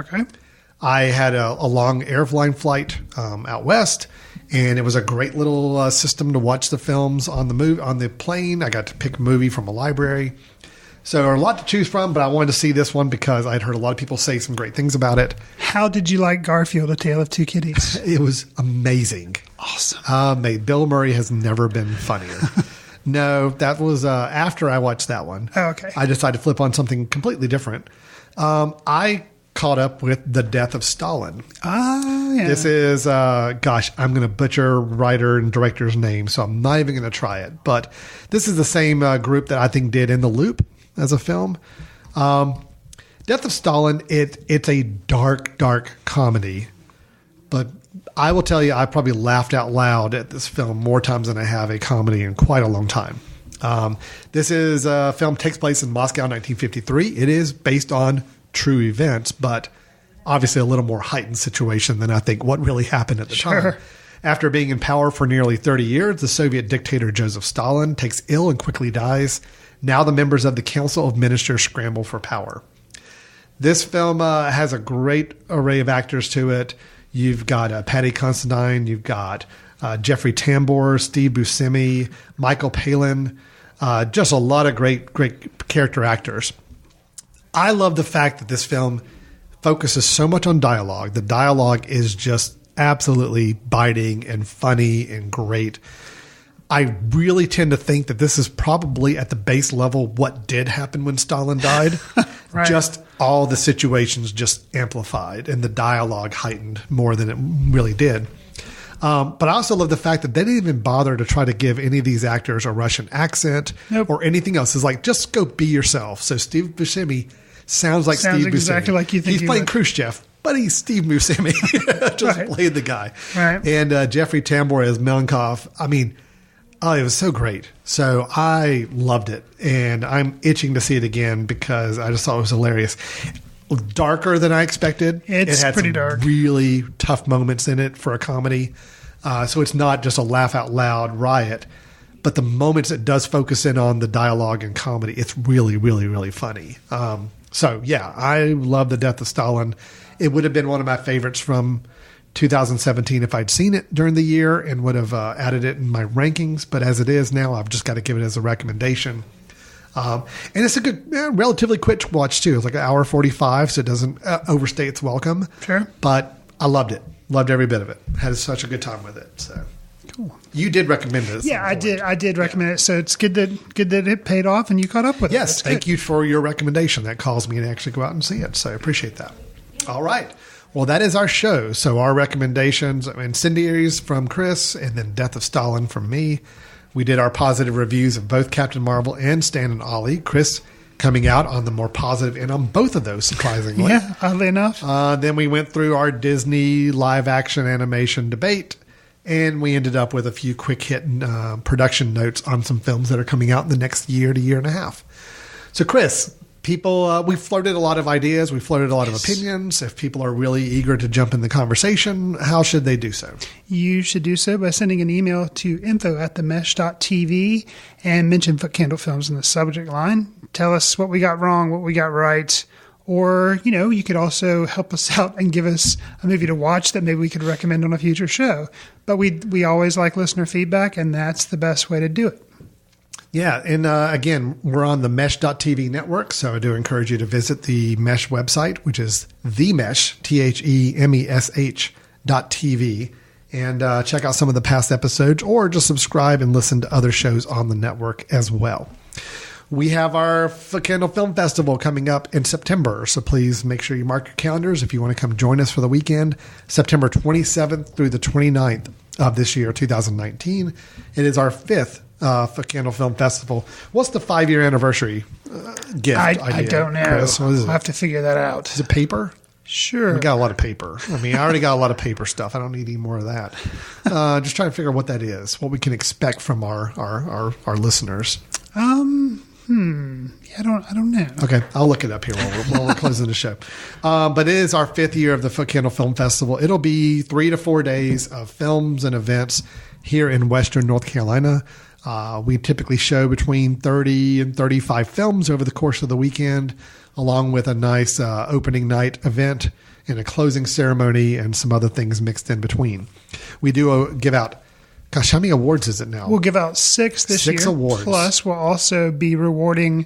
I had a long airline flight out west, and it was a great little system to watch the films on the plane. I got to pick a movie from a library. So there are a lot to choose from, but I wanted to see this one because I'd heard a lot of people say some great things about it. How did you like Garfield, A Tale of Two Kitties? It was amazing. Awesome. Bill Murray has never been funnier. No, that was after I watched that one. Oh, okay. I decided to flip on something completely different. I caught up with The Death of Stalin. Oh, yeah. This is, I'm going to butcher writer and director's name, so I'm not even going to try it. But this is the same group that I think did In the Loop as a film. Death of Stalin, it's a dark comedy. But I will tell you, I probably laughed out loud at this film more times than I have a comedy in quite a long time. This is a film takes place in Moscow, 1953. It is based on true events, but obviously a little more heightened situation than I think what really happened at the time. After being in power for nearly 30 years, the Soviet dictator Joseph Stalin takes ill and quickly dies. Now the members of the Council of Ministers scramble for power. This film has a great array of actors to it. You've got Paddy Considine, you've got Jeffrey Tambor, Steve Buscemi, Michael Palin, just a lot of great character actors. I love the fact that this film focuses so much on dialogue. The dialogue is just absolutely biting and funny and great. I really tend to think that this is probably at the base level what did happen when Stalin died. Right. Just all the situations just amplified and the dialogue heightened more than it really did. But I also love the fact that they didn't even bother to try to give any of these actors a Russian accent or anything else. It's like, just go be yourself. So Steve Buscemi sounds like Steve exactly Buscemi. Like you think he's playing Khrushchev, but he's Steve Buscemi. Just played the guy. Right. And Jeffrey Tambor as Melenkov. I mean, it was so great. So I loved it. And I'm itching to see it again because I just thought it was hilarious. Darker than I expected. It had pretty some dark. Really tough moments in it for a comedy. So it's not just a laugh out loud riot. But the moments it does focus in on the dialogue and comedy, it's really, really, really funny. So, yeah, I love The Death of Stalin. It would have been one of my favorites from 2017 if I'd seen it during the year and would have added it in my rankings. But as it is now, I've just got to give it as a recommendation. And it's a good, relatively quick watch, too. It's like an hour 45, so it doesn't overstay its welcome. Sure. But I loved it. Loved every bit of it. Had such a good time with it. So cool. You did recommend it. Yeah, I did. I did recommend it. So it's good that it paid off and you caught up with it. Yes, thank you for your recommendation. That caused me to actually go out and see it. So I appreciate that. All right. Well, that is our show. So our recommendations, Incendiaries from Chris and then Death of Stalin from me. We did our positive reviews of both Captain Mar-vel and Stan and Ollie. Chris coming out on the more positive end on both of those, surprisingly. Yeah, oddly enough. Then we went through our Disney live action animation debate, and we ended up with a few quick hit production notes on some films that are coming out in the next year to year and a half. So, Chris, people, we floated a lot of ideas. We floated a lot of opinions. If people are really eager to jump in the conversation, how should they do so? You should do so by sending an email to info@themesh.tv and mention Footcandle Films in the subject line. Tell us what we got wrong, what we got right. Or, you could also help us out and give us a movie to watch that maybe we could recommend on a future show. But we always like listener feedback, and that's the best way to do it. Yeah, and again, we're on the Mesh.tv network, so I do encourage you to visit the Mesh website, which is themesh, THEMESH.tv, and check out some of the past episodes, or just subscribe and listen to other shows on the network as well. We have our Footcandle Film Festival coming up in September, so please make sure you mark your calendars if you want to come join us for the weekend, September 27th through the 29th of this year, 2019. It is our fifth Footcandle Film Festival. What's the 5-year anniversary gift? I don't know. Chris, what is it? I'll have to figure that out. Is it paper? Sure. We got a lot of paper. I already got a lot of paper stuff. I don't need any more of that. Just trying to figure out what that is, what we can expect from our listeners. Yeah, I don't know. Okay, I'll look it up here while we're closing the show. But it is our 5th year of the Footcandle Film Festival. It'll be 3 to 4 days of films and events here in Western North Carolina. We typically show between 30 and 35 films over the course of the weekend, along with a nice opening night event and a closing ceremony and some other things mixed in between. We do give out, gosh, how many awards is it now? We'll give out 6 this year. 6 awards. Plus, we'll also be rewarding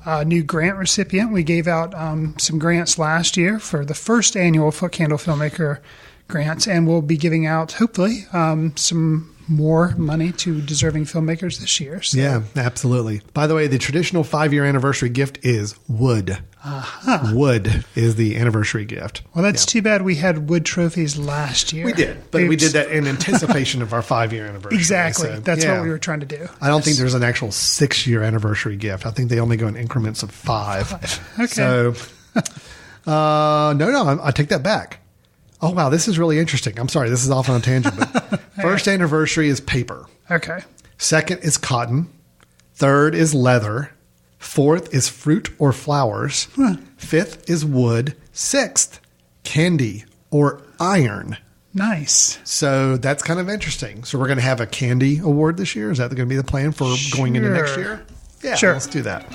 a new grant recipient. We gave out some grants last year for the first annual Footcandle Filmmaker grants, and we'll be giving out, hopefully, some more money to deserving filmmakers this year. So. Yeah, absolutely. By the way, the traditional 5-year anniversary gift is wood. Uh-huh. Wood is the anniversary gift. Well, that's too bad we had wood trophies last year. We did, but we did that in anticipation of our 5-year anniversary. Exactly. So, that's what we were trying to do. I don't think there's an actual 6-year anniversary gift. I think they only go in increments of 5. Okay. So, no, I take that back. Oh, wow, this is really interesting. I'm sorry, this is off on a tangent, but first anniversary is paper. Okay. Second is cotton. Third is leather. Fourth is fruit or flowers. Fifth is wood. Sixth, candy or iron. Nice. So that's kind of interesting. So we're going to have a candy award this year. Is that going to be the plan for going into next year? Yeah, sure. Let's do that.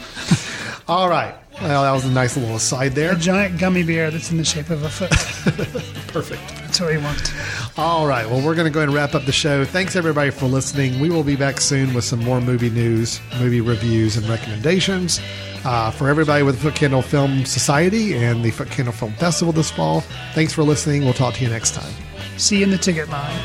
All right. Well, that was a nice little aside there. A giant gummy bear that's in the shape of a foot. Perfect. That's what we want. All right. Well, we're going to go ahead and wrap up the show. Thanks, everybody, for listening. We will be back soon with some more movie news, movie reviews, and recommendations. For everybody with the Footcandle Film Society and the Footcandle Film Festival this fall, thanks for listening. We'll talk to you next time. See you in the ticket line.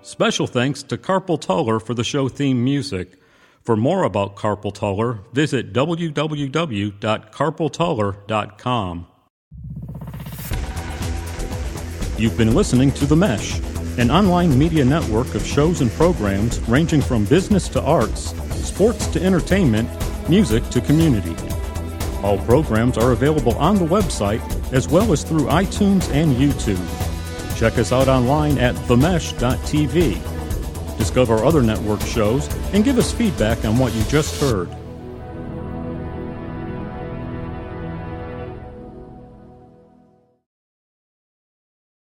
Special thanks to Carpal Tuller for the show theme music. For more about Carpal Tuller, visit www.carpaltuller.com. You've been listening to The Mesh, an online media network of shows and programs ranging from business to arts, sports to entertainment, music to community. All programs are available on the website as well as through iTunes and YouTube. Check us out online at themesh.tv. Discover other network shows and give us feedback on what you just heard.